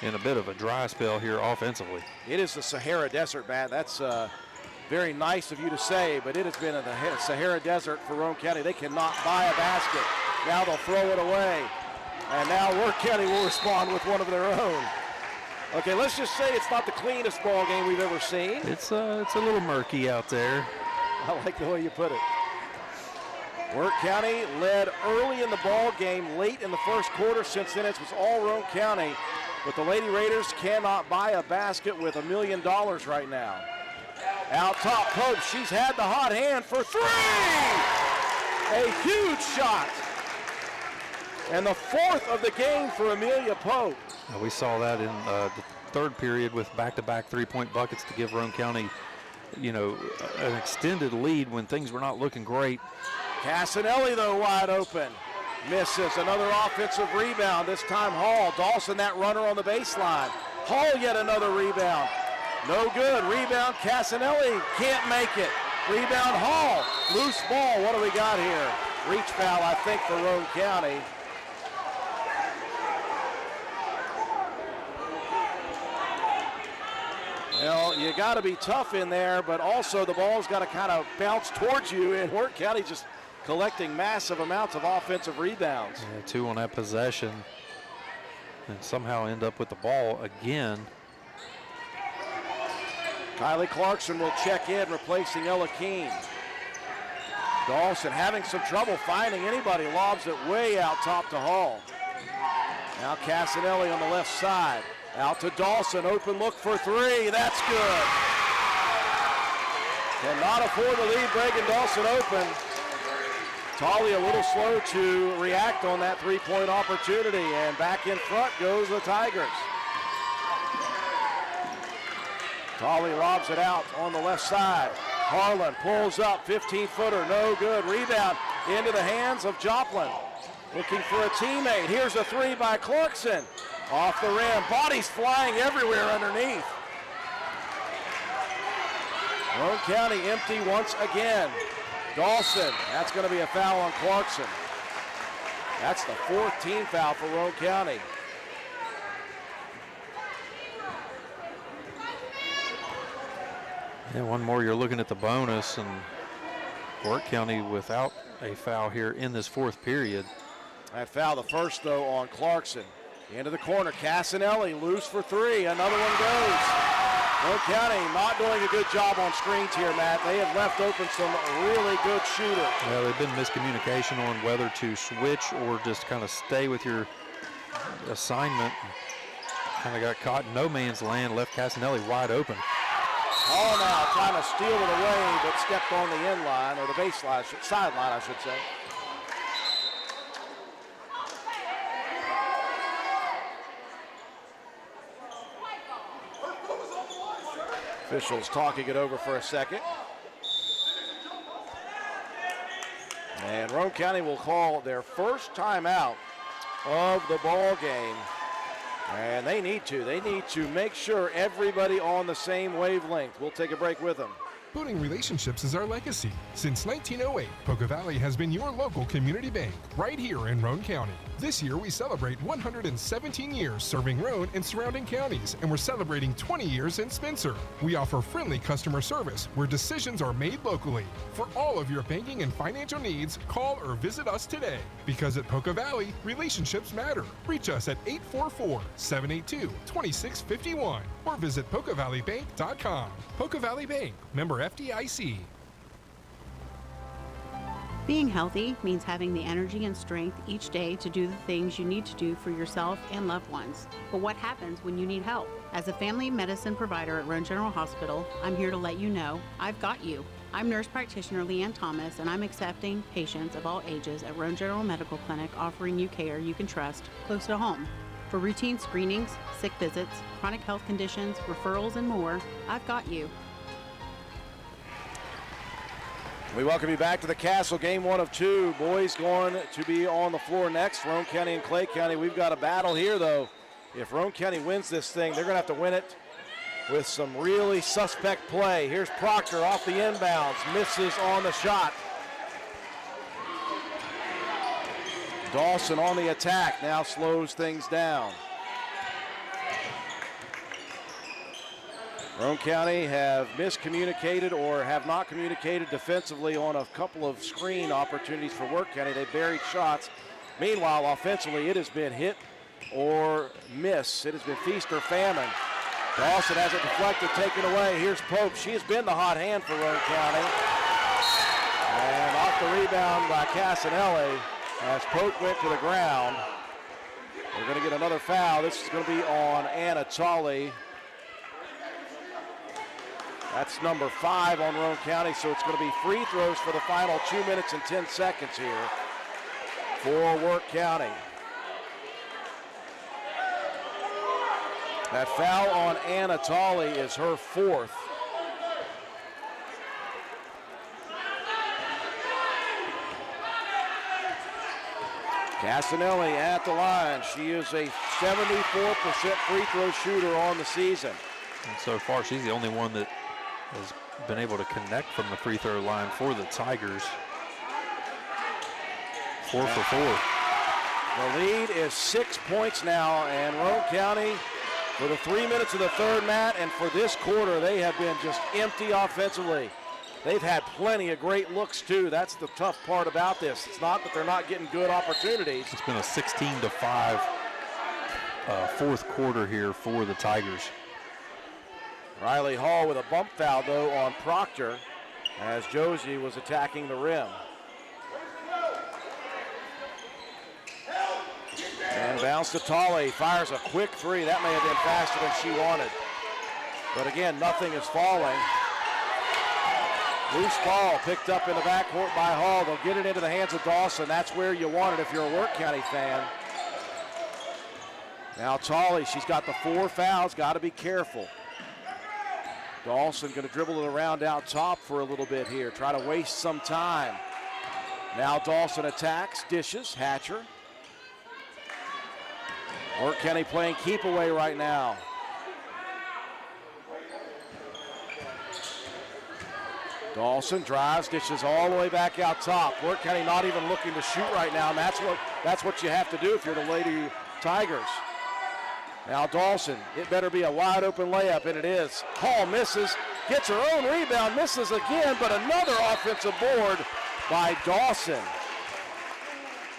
in a bit of a dry spell here offensively. It is the Sahara Desert, man. That's very nice of you to say, but it has been in the Sahara Desert for Roane County. They cannot buy a basket. Now they'll throw it away. And now Work County will respond with one of their own. Okay, let's just say it's not the cleanest ball game we've ever seen. It's a little murky out there. I like the way you put it. Work County led early in the ball game, late in the first quarter. Since then, it was all Roane County. But the Lady Raiders cannot buy a basket with $1 million right now. Out top, Pope. She's had the hot hand for 3! A huge shot. And the 4th of the game for Amelia Pope. We saw that in the third period with back-to-back 3-point buckets to give Roane County, an extended lead when things were not looking great. Casanelli, though, wide open. Misses. Another offensive rebound. This time Hall. Dawson, that runner on the baseline. Hall, yet another rebound. No good. Rebound. Casanelli can't make it. Rebound Hall. Loose ball. What do we got here? Reach foul, I think, for Roane County. Well, you got to be tough in there, but also the ball's got to kind of bounce towards you, and Wirt County just collecting massive amounts of offensive rebounds. Yeah, 2 on that possession, and somehow end up with the ball again. Kylie Clarkson will check in, replacing Ella Keene. Dawson having some trouble finding anybody, lobs it way out top to Hall. Now Casanelli on the left side. Out to Dawson, open look for 3, that's good. Cannot afford to leave Bregan Dawson open. Tolley a little slow to react on that 3-point opportunity, and back in front goes the Tigers. Tolley lobs it out on the left side. Harlan pulls up, 15-footer, no good. Rebound into the hands of Joplin. Looking for a teammate. Here's a 3 by Clarkson. Off the rim, bodies flying everywhere underneath. Roane County empty once again. Dawson, that's going to be a foul on Clarkson. That's the 4th team foul for Roane County. And one more, you're looking at the bonus, and Wirt County without a foul here in this 4th period. That foul, the first though, on Clarkson. Into the corner, Casanelli loose for 3, another one goes. Roane County not doing a good job on screens here, Matt. They have left open some really good shooters. Yeah, they've been miscommunication on whether to switch or just kind of stay with your assignment. Kind of got caught in no man's land, left Casanelli wide open. Oh, now trying to steal it away, but stepped on the end line, or the baseline, sideline, I should say. Officials talking it over for a second. And Roane County will call their first timeout of the ball game. And they need to make sure everybody on the same wavelength. We'll take a break with them. Building relationships is our legacy. Since 1908, Poca Valley has been your local community bank, right here in Roane County. This year, we celebrate 117 years serving Roane and surrounding counties, and we're celebrating 20 years in Spencer. We offer friendly customer service where decisions are made locally. For all of your banking and financial needs, call or visit us today. Because at Poca Valley, relationships matter. Reach us at 844-782-2651 or visit PocaValleyBank.com. Poca Valley Bank, member FDIC. Being healthy means having the energy and strength each day to do the things you need to do for yourself and loved ones. But what happens when you need help? As a family medicine provider at Roane General Hospital, I'm here to let you know I've got you. I'm nurse practitioner Leanne Thomas, and I'm accepting patients of all ages at Roane General Medical Clinic, offering you care you can trust close to home. For routine screenings, sick visits, chronic health conditions, referrals, and more, I've got you. We welcome you back to the Castle, game 1 of 2. Boys going to be on the floor next. Roane County and Clay County. We've got a battle here, though. If Roane County wins this thing, they're going to have to win it with some really suspect play. Here's Proctor off the inbounds, misses on the shot. Dawson on the attack, now slows things down. Roane County have miscommunicated or have not communicated defensively on a couple of screen opportunities for Wirt County. They buried shots. Meanwhile, offensively, it has been hit or miss. It has been feast or famine. Dawson has it deflected, taken away. Here's Pope. She has been the hot hand for Roane County. And off the rebound by Casanelli as Pope went to the ground. We're going to get another foul. This is going to be on Anna Tolley. That's number 5 on Roane County, so it's going to be free throws for the final 2 minutes and 10 seconds here for Wirt County. That foul on Anna Tolley is her 4th. Casanelli at the line. She is a 74% free throw shooter on the season. And so far, she's the only one that has been able to connect from the free throw line for the Tigers. 4 for 4. The lead is 6 points now, and Roane County for the 3 minutes of the third, Matt, and for this quarter, they have been just empty offensively. They've had plenty of great looks, too. That's the tough part about this. It's not that they're not getting good opportunities. It's been a 16-5 fourth quarter here for the Tigers. Riley Hall with a bump foul, though, on Proctor as Josie was attacking the rim. And bounce to Tolley, fires a quick three. That may have been faster than she wanted. But again, nothing is falling. Loose ball picked up in the backcourt by Hall. They'll get it into the hands of Dawson. That's where you want it if you're a Work County fan. Now Tolley, she's got the 4 fouls, got to be careful. Dawson going to dribble it around out top for a little bit here, try to waste some time. Now Dawson attacks, dishes, Hatcher. Work County playing keep away right now. Dawson drives, dishes all the way back out top. Work County not even looking to shoot right now, and that's what you have to do if you're the Lady Tigers. Now Dawson, it better be a wide open layup, and it is. Hall misses, gets her own rebound, misses again, but another offensive board by Dawson.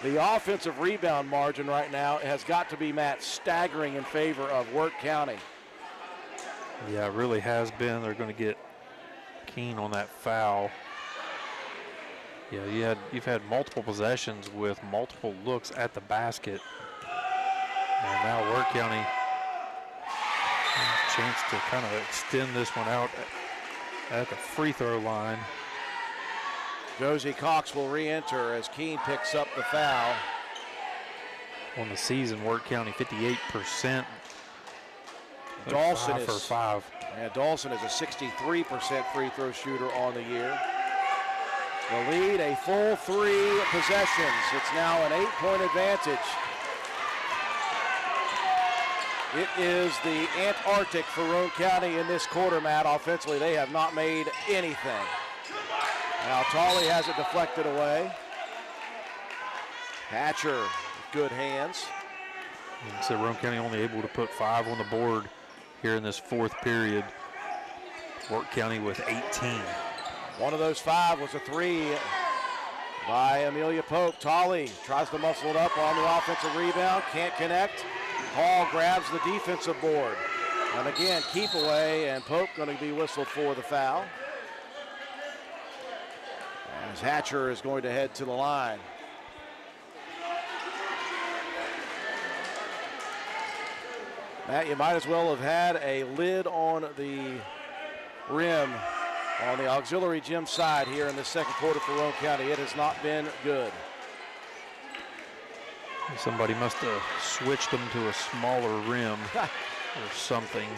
The offensive rebound margin right now has got to be, Matt, staggering in favor of Work County. Yeah, it really has been. They're going to get keen on that foul. Yeah, you've had multiple possessions with multiple looks at the basket. And now Work County has a chance to kind of extend this one out at the free throw line. Josie Cox will re-enter as Keene picks up the foul. On the season, Work County 58%. Dawson 5 for 5. Yeah, Dawson is a 63% free throw shooter on the year. The lead, a full 3 possessions. It's now an 8-point advantage. It is the Antarctic for Roane County in this quarter, Matt. Offensively, they have not made anything. Now Tolley has it deflected away. Hatcher, good hands. So Roane County only able to put 5 on the board here in this fourth period. Work County with 18. One of those 5 was a 3 by Amelia Pope. Tolley tries to muscle it up on the offensive rebound, can't connect. Hall grabs the defensive board. And again, keep away, and Pope going to be whistled for the foul. As Hatcher is going to head to the line. Matt, you might as well have had a lid on the rim on the auxiliary gym side here in the second quarter for Roane County. It has not been good. Somebody must have switched them to a smaller rim or something.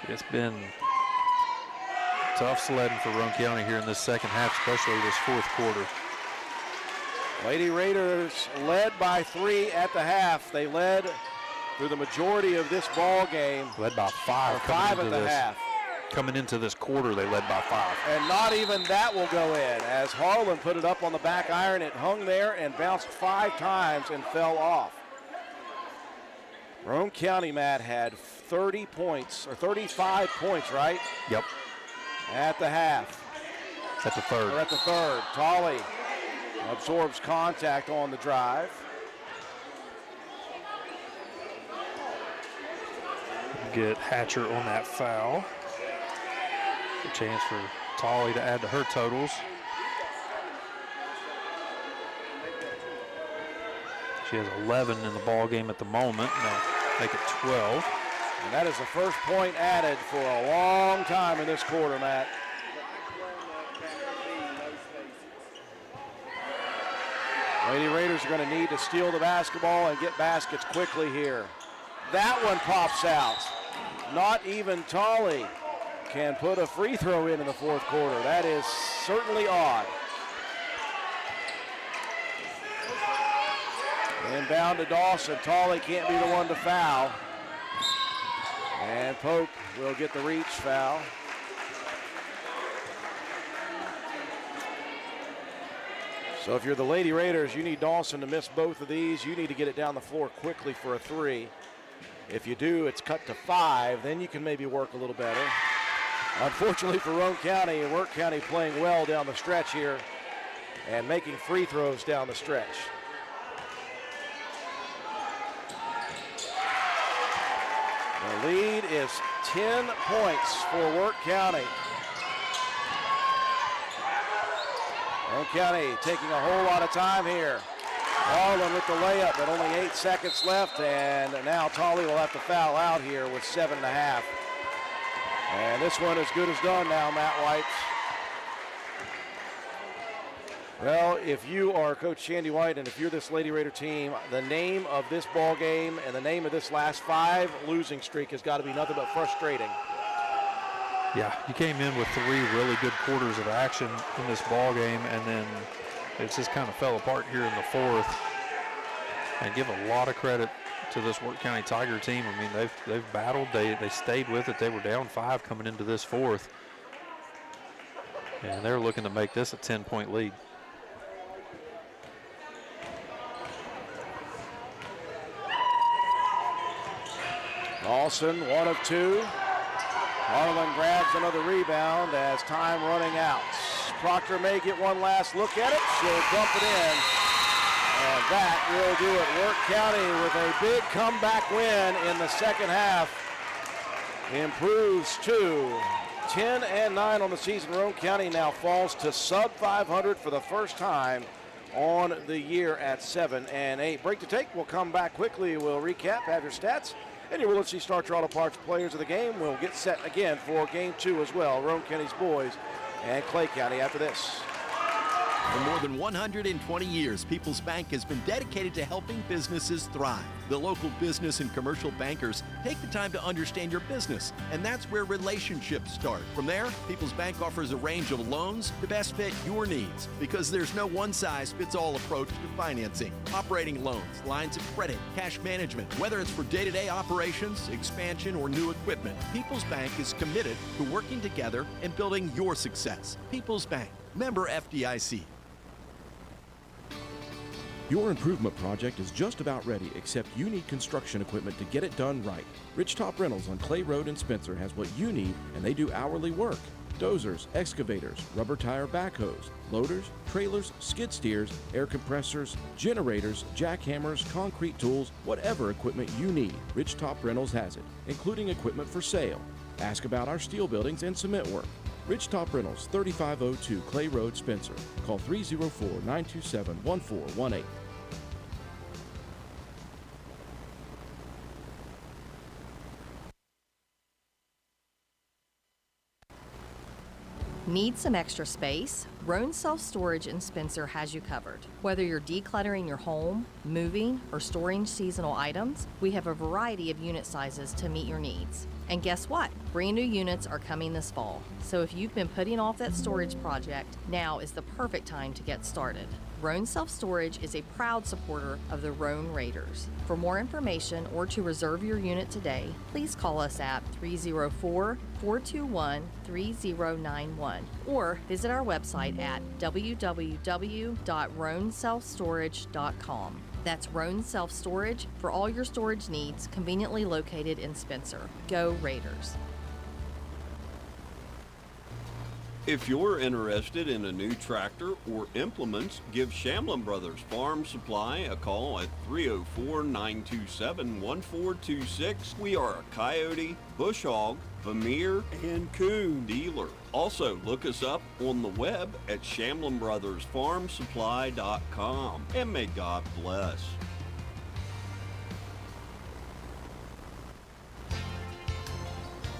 It's been tough sledding for Roane County here in this second half, especially this fourth quarter. Lady Raiders led by 3 at the half. They led through the majority of this ball game. Led by 5. 5 at the half. Coming into this quarter, they led by 5. And not even that will go in, as Harlan put it up on the back iron. It hung there and bounced 5 times and fell off. Roane County, Matt, had 30 points, or 35 points, right? Yep. At the half. At the third. Or at the third. Tolley absorbs contact on the drive. Get Hatcher on that foul. A chance for Tolley to add to her totals. She has 11 in the ball game at the moment. Now make it 12. And that is the first point added for a long time in this quarter, Matt. Lady Raiders are going to need to steal the basketball and get baskets quickly here. That one pops out. Not even Tolley can put a free throw in the fourth quarter. That is certainly odd. Inbound to Dawson. Tolley can't be the one to foul. And Pope will get the reach foul. So if you're the Lady Raiders, you need Dawson to miss both of these. You need to get it down the floor quickly for a 3. If you do, it's cut to 5. Then you can maybe work a little better. Unfortunately for Roane County, Work County playing well down the stretch here and making free throws down the stretch. The lead is 10 points for Work County. Roane County taking a whole lot of time here. Garland with the layup, but only 8 seconds left, and now Tolley will have to foul out here with 7.5. And this one as good as done now, Matt White. Well, if you are Coach Shandy White and if you're this Lady Raider team, the name of this ball game and the name of this last 5 losing streak has got to be nothing but frustrating. Yeah, you came in with 3 really good quarters of action in this ball game, and then it just kind of fell apart here in the 4th. And give a lot of credit to this Work County Tiger team. I mean, they've battled. They stayed with it. They were down 5 coming into this 4th, and they're looking to make this a 10-point lead. Dawson, 1 of 2. Harlan grabs another rebound as time running out. Proctor may get one last look at it. She'll dump it in. And that will do it. Work County with a big comeback win in the second half. Improves to 10-9 on the season. Roane County now falls to sub 500 for the first time on the year at 7-8. Break to take. We'll come back quickly. We'll recap, have your stats, and your Willett Star Auto Parts players of the game. We'll get set again for game 2 as well. Roane County's boys and Clay County after this. For more than 120 years, People's Bank has been dedicated to helping businesses thrive. The local business and commercial bankers take the time to understand your business, and that's where relationships start. From there, People's Bank offers a range of loans to best fit your needs, because there's no one-size-fits-all approach to financing. Operating loans, lines of credit, cash management, whether it's for day-to-day operations, expansion, or new equipment, People's Bank is committed to working together and building your success. People's Bank, member FDIC. Your improvement project is just about ready, except you need construction equipment to get it done right. Ridgetop Rentals on Clay Road in Spencer has what you need, and they do hourly work. Dozers, excavators, rubber tire backhoes, loaders, trailers, skid steers, air compressors, generators, jackhammers, concrete tools, whatever equipment you need, Ridgetop Rentals has it, including equipment for sale. Ask about our steel buildings and cement work. Ridgetop Reynolds, 3502 Clay Road, Spencer. Call 304-927-1418. Need some extra space? Roane Self-Storage in Spencer has you covered. Whether you're decluttering your home, moving, or storing seasonal items, we have a variety of unit sizes to meet your needs. And guess what? Brand new units are coming this fall. So if you've been putting off that storage project, now is the perfect time to get started. Roane Self-Storage is a proud supporter of the Roane Raiders. For more information or to reserve your unit today, please call us at 304-421-3091 or visit our website at www.roaneselfstorage.com. That's Roane Self-Storage for all your storage needs, conveniently located in Spencer. Go Raiders! If you're interested in a new tractor or implements, give Shamlin Brothers Farm Supply a call at 304-927-1426. We are a Coyote, Bush Hog, Vermeer, and Coon dealer. Also, look us up on the web at ShamlinBrothersFarmSupply.com. And may God bless.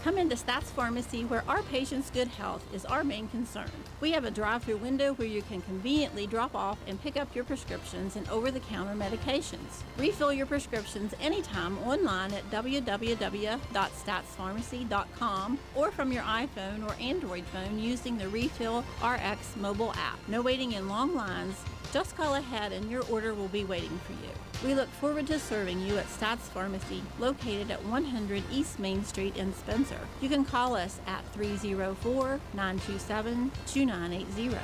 Come into Stats Pharmacy, where our patients' good health is our main concern. We have a drive-through window where you can conveniently drop off and pick up your prescriptions and over-the-counter medications. Refill your prescriptions anytime online at www.statspharmacy.com or from your iPhone or Android phone using the Refill RX mobile app. No waiting in long lines. Just call ahead and your order will be waiting for you. We look forward to serving you at Stats Pharmacy, located at 100 East Main Street in Spencer. You can call us at 304-927-2980.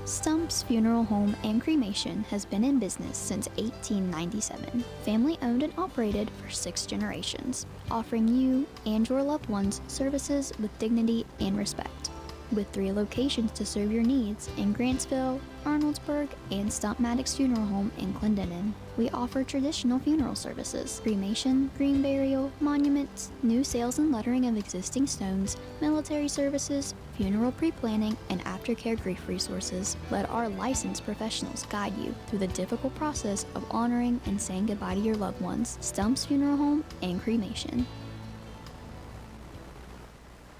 Stump's Funeral Home and Cremation has been in business since 1897. Family owned and operated for 6 generations, offering you and your loved ones services with dignity and respect. With 3 locations to serve your needs in Grantsville, Arnoldsburg, and Stump Maddox Funeral Home in Clendenin. We offer traditional funeral services, cremation, green burial, monuments, new sales and lettering of existing stones, military services, funeral pre-planning, and aftercare grief resources. Let our licensed professionals guide you through the difficult process of honoring and saying goodbye to your loved ones. Stump's Funeral Home and Cremation.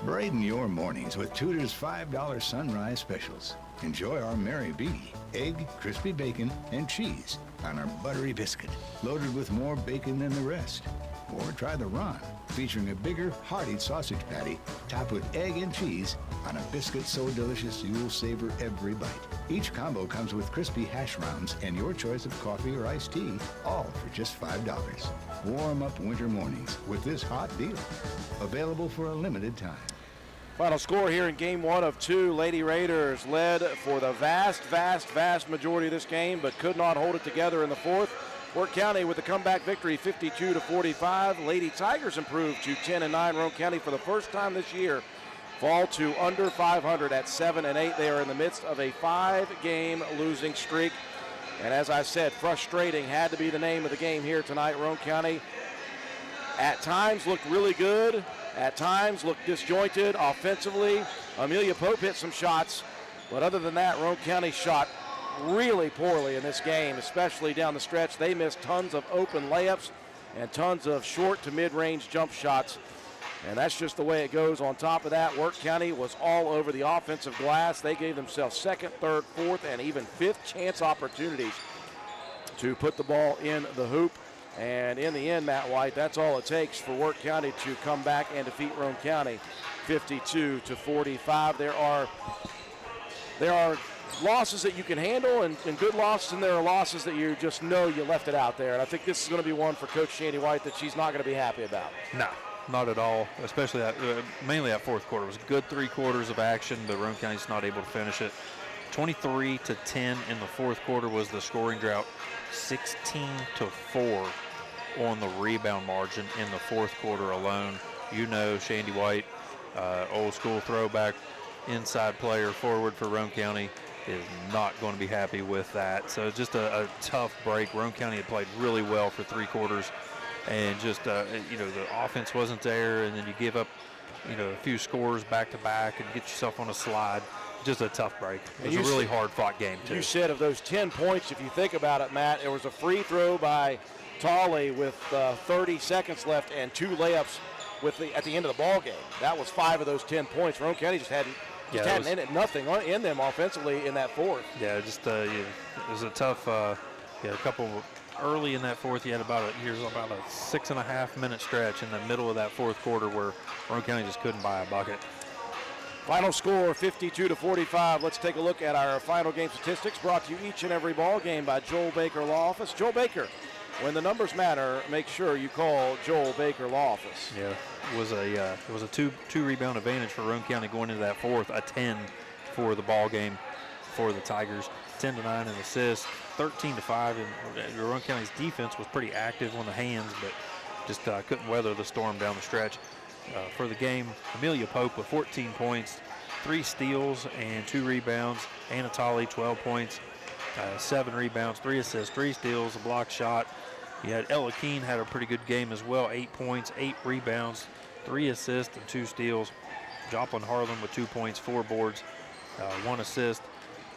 Brighten your mornings with Tudor's $5 sunrise specials. Enjoy our Mary B, egg, crispy bacon, and cheese on our buttery biscuit, loaded with more bacon than the rest. Or try the Roane, featuring a bigger, hearty sausage patty topped with egg and cheese on a biscuit so delicious you'll savor every bite. Each combo comes with crispy hash browns and your choice of coffee or iced tea, all for just $5. Warm up winter mornings with this hot deal. Available for a limited time. Final score here in game 1 of 2. Lady Raiders led for the vast majority of this game, but could not hold it together in the 4th. Worth County with a comeback victory, 52-45. Lady Tigers improved to 10-9. Roane County for the first time this year fall to under 500 at 7-8. They are in the midst of a 5-game losing streak. And as I said, frustrating had to be the name of the game here tonight. Roane County at times looked really good. At times looked disjointed offensively. Amelia Pope hit some shots, but other than that, Roane County shot really poorly in this game, especially down the stretch. They missed tons of open layups and tons of short to mid-range jump shots, and that's just the way it goes. On top of that, Worth County was all over the offensive glass. They gave themselves 2nd, 3rd, 4th, and even 5th chance opportunities to put the ball in the hoop. And in the end, Matt White, that's all it takes for Worth County to come back and defeat Roane County 52-45. There are losses that you can handle and good losses, and there are losses that you just know you left it out there. And I think this is going to be one for Coach Shandy White that she's not going to be happy about. No, not at all, especially that, mainly that 4th quarter. It was a good 3 quarters of action, but Roane County's not able to finish it. 23-10 in the 4th quarter was the scoring drought. 16-4 on the rebound margin in the 4th quarter alone. You know, Shandy White, old school throwback inside player forward for Roane County, is not going to be happy with that. So just a tough break. Roane County had played really well for 3 quarters, and just the offense wasn't there, and then you give up a few scores back to back and get yourself on a slide. Just a tough break. It was a really hard-fought game, too. You said of those 10 points, if you think about it, Matt, there was a free throw by Tolley with 30 seconds left and 2 layups at the end of the ball game. That was 5 of those 10 points. Roane County just hadn't nothing in them offensively in that 4th. Yeah, it was a tough, a couple early in that 4th. You had about a 6.5-minute stretch in the middle of that 4th quarter where Roane County just couldn't buy a bucket. Final score, 52-45. Let's take a look at our final game statistics, brought to you each and every ball game by Joel Baker Law Office. Joel Baker, when the numbers matter, make sure you call Joel Baker Law Office. Yeah, it was a two rebound advantage for Roane County going into that 4th, a 10 for the ball game for the Tigers. 10-9 in assists, 13-5, and Roane County's defense was pretty active on the hands, but just couldn't weather the storm down the stretch. For the game, Amelia Pope with 14 points, 3 steals and 2 rebounds. Anna Tolley, 12 points, 7 rebounds, 3 assists, 3 steals, a block shot. You had Ella Keene had a pretty good game as well, 8 points, 8 rebounds, 3 assists and 2 steals. Joplin Harlan with 2 points, 4 boards, 1 assist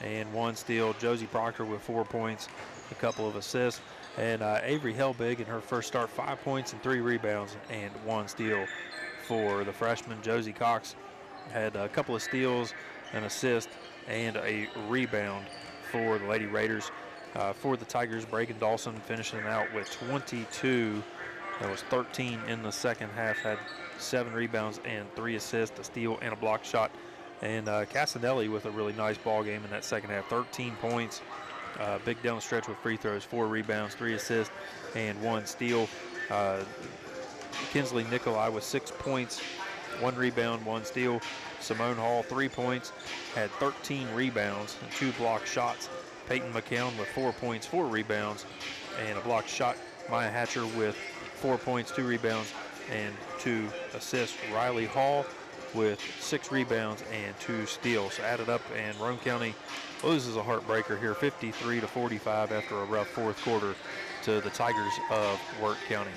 and 1 steal. Josie Proctor with 4 points, a couple of assists. And Avery Helbig in her first start, 5 points and 3 rebounds and 1 steal. For the freshman, Josie Cox had a couple of steals, an assist, and a rebound for the Lady Raiders. For the Tigers, Bragan Dawson finishing out with 22. That was 13 in the second half, had 7 rebounds and 3 assists, a steal, and a block shot. And Casanelli with a really nice ball game in that second half, 13 points, big down the stretch with free throws, 4 rebounds, 3 assists, and 1 steal. Kinsley Nikolai with 6 points 1 rebound, 1 steal. Simone Hall, 3 points, had 13 rebounds and 2 block shots. Peyton McCown with 4 points, 4 rebounds, and a block shot. Maya Hatcher with 4 points, 2 rebounds, and 2 assists. Riley Hall with 6 rebounds and 2 steals. Added up, and Roane County loses a heartbreaker here, 53-45 after a rough fourth quarter to the Tigers of Wirt County.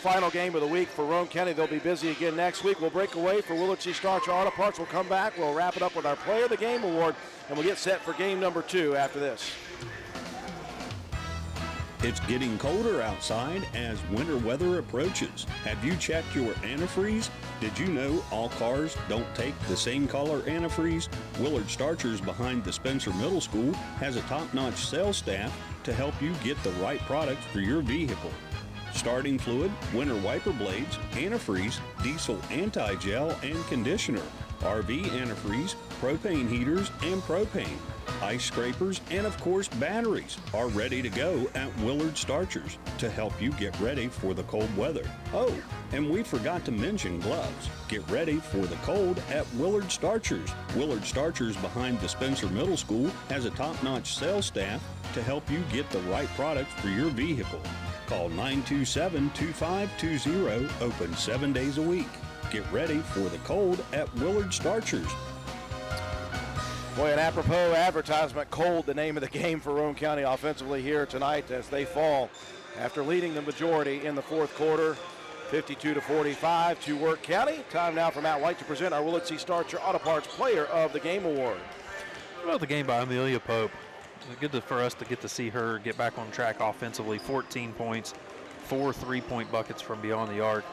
Final game of the week for Roane County. They'll be busy again next week. We'll break away for Willard C. Starcher Auto Parts. We'll come back. We'll wrap it up with our Player of the Game award, and we'll get set for game number 2 after this. It's getting colder outside as winter weather approaches. Have you checked your antifreeze? Did you know all cars don't take the same color antifreeze? Willard Starchers behind the Spencer Middle School has a top-notch sales staff to help you get the right product for your vehicle. Starting fluid, winter wiper blades, antifreeze, diesel anti-gel and conditioner, RV antifreeze, propane heaters and propane, ice scrapers, and of course batteries are ready to go at Willard Starchers to help you get ready for the cold weather. Oh, and we forgot to mention gloves. Get ready for the cold at Willard Starchers. Willard Starchers behind the Spencer Middle School has a top-notch sales staff to help you get the right product for your vehicle. Call 927-2520, open 7 days a week. Get ready for the cold at Willard Starchers. Boy, an apropos advertisement, cold, the name of the game for Roane County offensively here tonight as they fall after leading the majority in the fourth quarter, 52-45 to Wirt County. Time now for Matt White to present our Willard C. Starcher Auto Parts Player of the Game award. Well, the game by Amelia Pope. Good for us to get to see her get back on track offensively. 14 points, 4 3-point buckets from beyond the arc.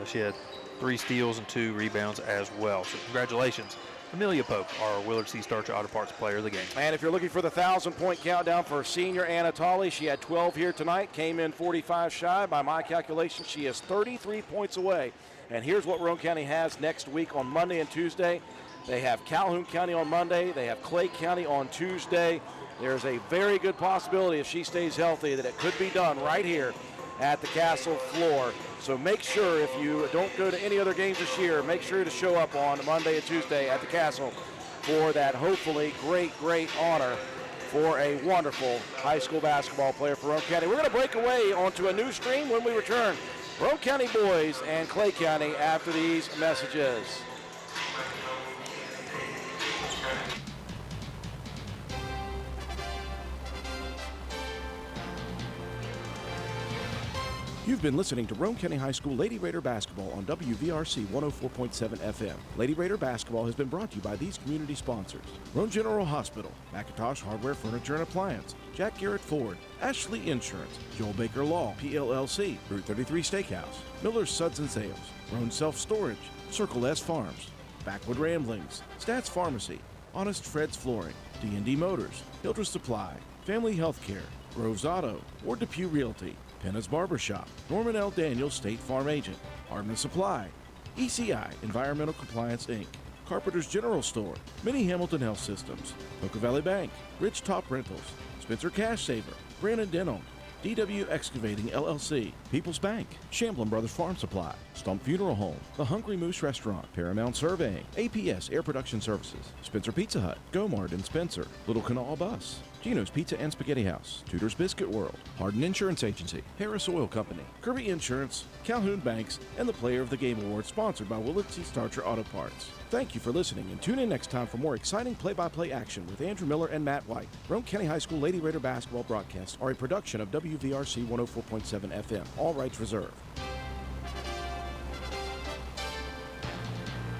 She had 3 steals and 2 rebounds as well. So congratulations, Amelia Pope, our Willard C. Starcher Auto Parts Player of the Game. And if you're looking for the 1,000-point countdown for senior Anna Tolley, she had 12 here tonight, came in 45 shy. By my calculation, she is 33 points away. And here's what Roane County has next week on Monday and Tuesday. They have Calhoun County on Monday. They have Clay County on Tuesday. There's a very good possibility, if she stays healthy, that it could be done right here at the Castle floor. So make sure, if you don't go to any other games this year, make sure to show up on Monday and Tuesday at the Castle for that hopefully great honor for a wonderful high school basketball player for Roane County. We're going to break away onto a new stream when we return. Roane County boys and Clay County after these messages. You've been listening to Roane County High School Lady Raider Basketball on WVRC 104.7 FM. Lady Raider Basketball has been brought to you by these community sponsors: Roane General Hospital, McIntosh Hardware, Furniture and Appliance, Jack Garrett Ford, Ashley Insurance, Joel Baker Law, PLLC, Route 33 Steakhouse, Miller's Suds and Sales, Roane Self Storage, Circle S Farms, Backwood Ramblings, Stats Pharmacy, Honest Fred's Flooring, D&D Motors, Hildreth Supply, Family Healthcare, Groves Auto, Ward Depew Realty, Penna's Barbershop, Norman L. Daniels State Farm Agent, Hardman Supply, ECI Environmental Compliance Inc., Carpenter's General Store, Mini Hamilton Health Systems, Poca Valley Bank, Rich Top Rentals, Spencer Cash Saver, Brandon Denham, DW Excavating LLC, People's Bank, Shamblin Brothers Farm Supply, Stump Funeral Home, The Hungry Moose Restaurant, Paramount Surveying, APS Air Production Services, Spencer Pizza Hut, Gomart and Spencer, Little Canal Bus, Gino's Pizza and Spaghetti House, Tudor's Biscuit World, Hardin Insurance Agency, Harris Oil Company, Kirby Insurance, Calhoun Banks, and the Player of the Game Award sponsored by Willard C. Starcher Auto Parts. Thank you for listening, and tune in next time for more exciting play-by-play action with Andrew Miller and Matt White. Roane County High School Lady Raider basketball broadcasts are a production of WVRC 104.7 FM. All rights reserved.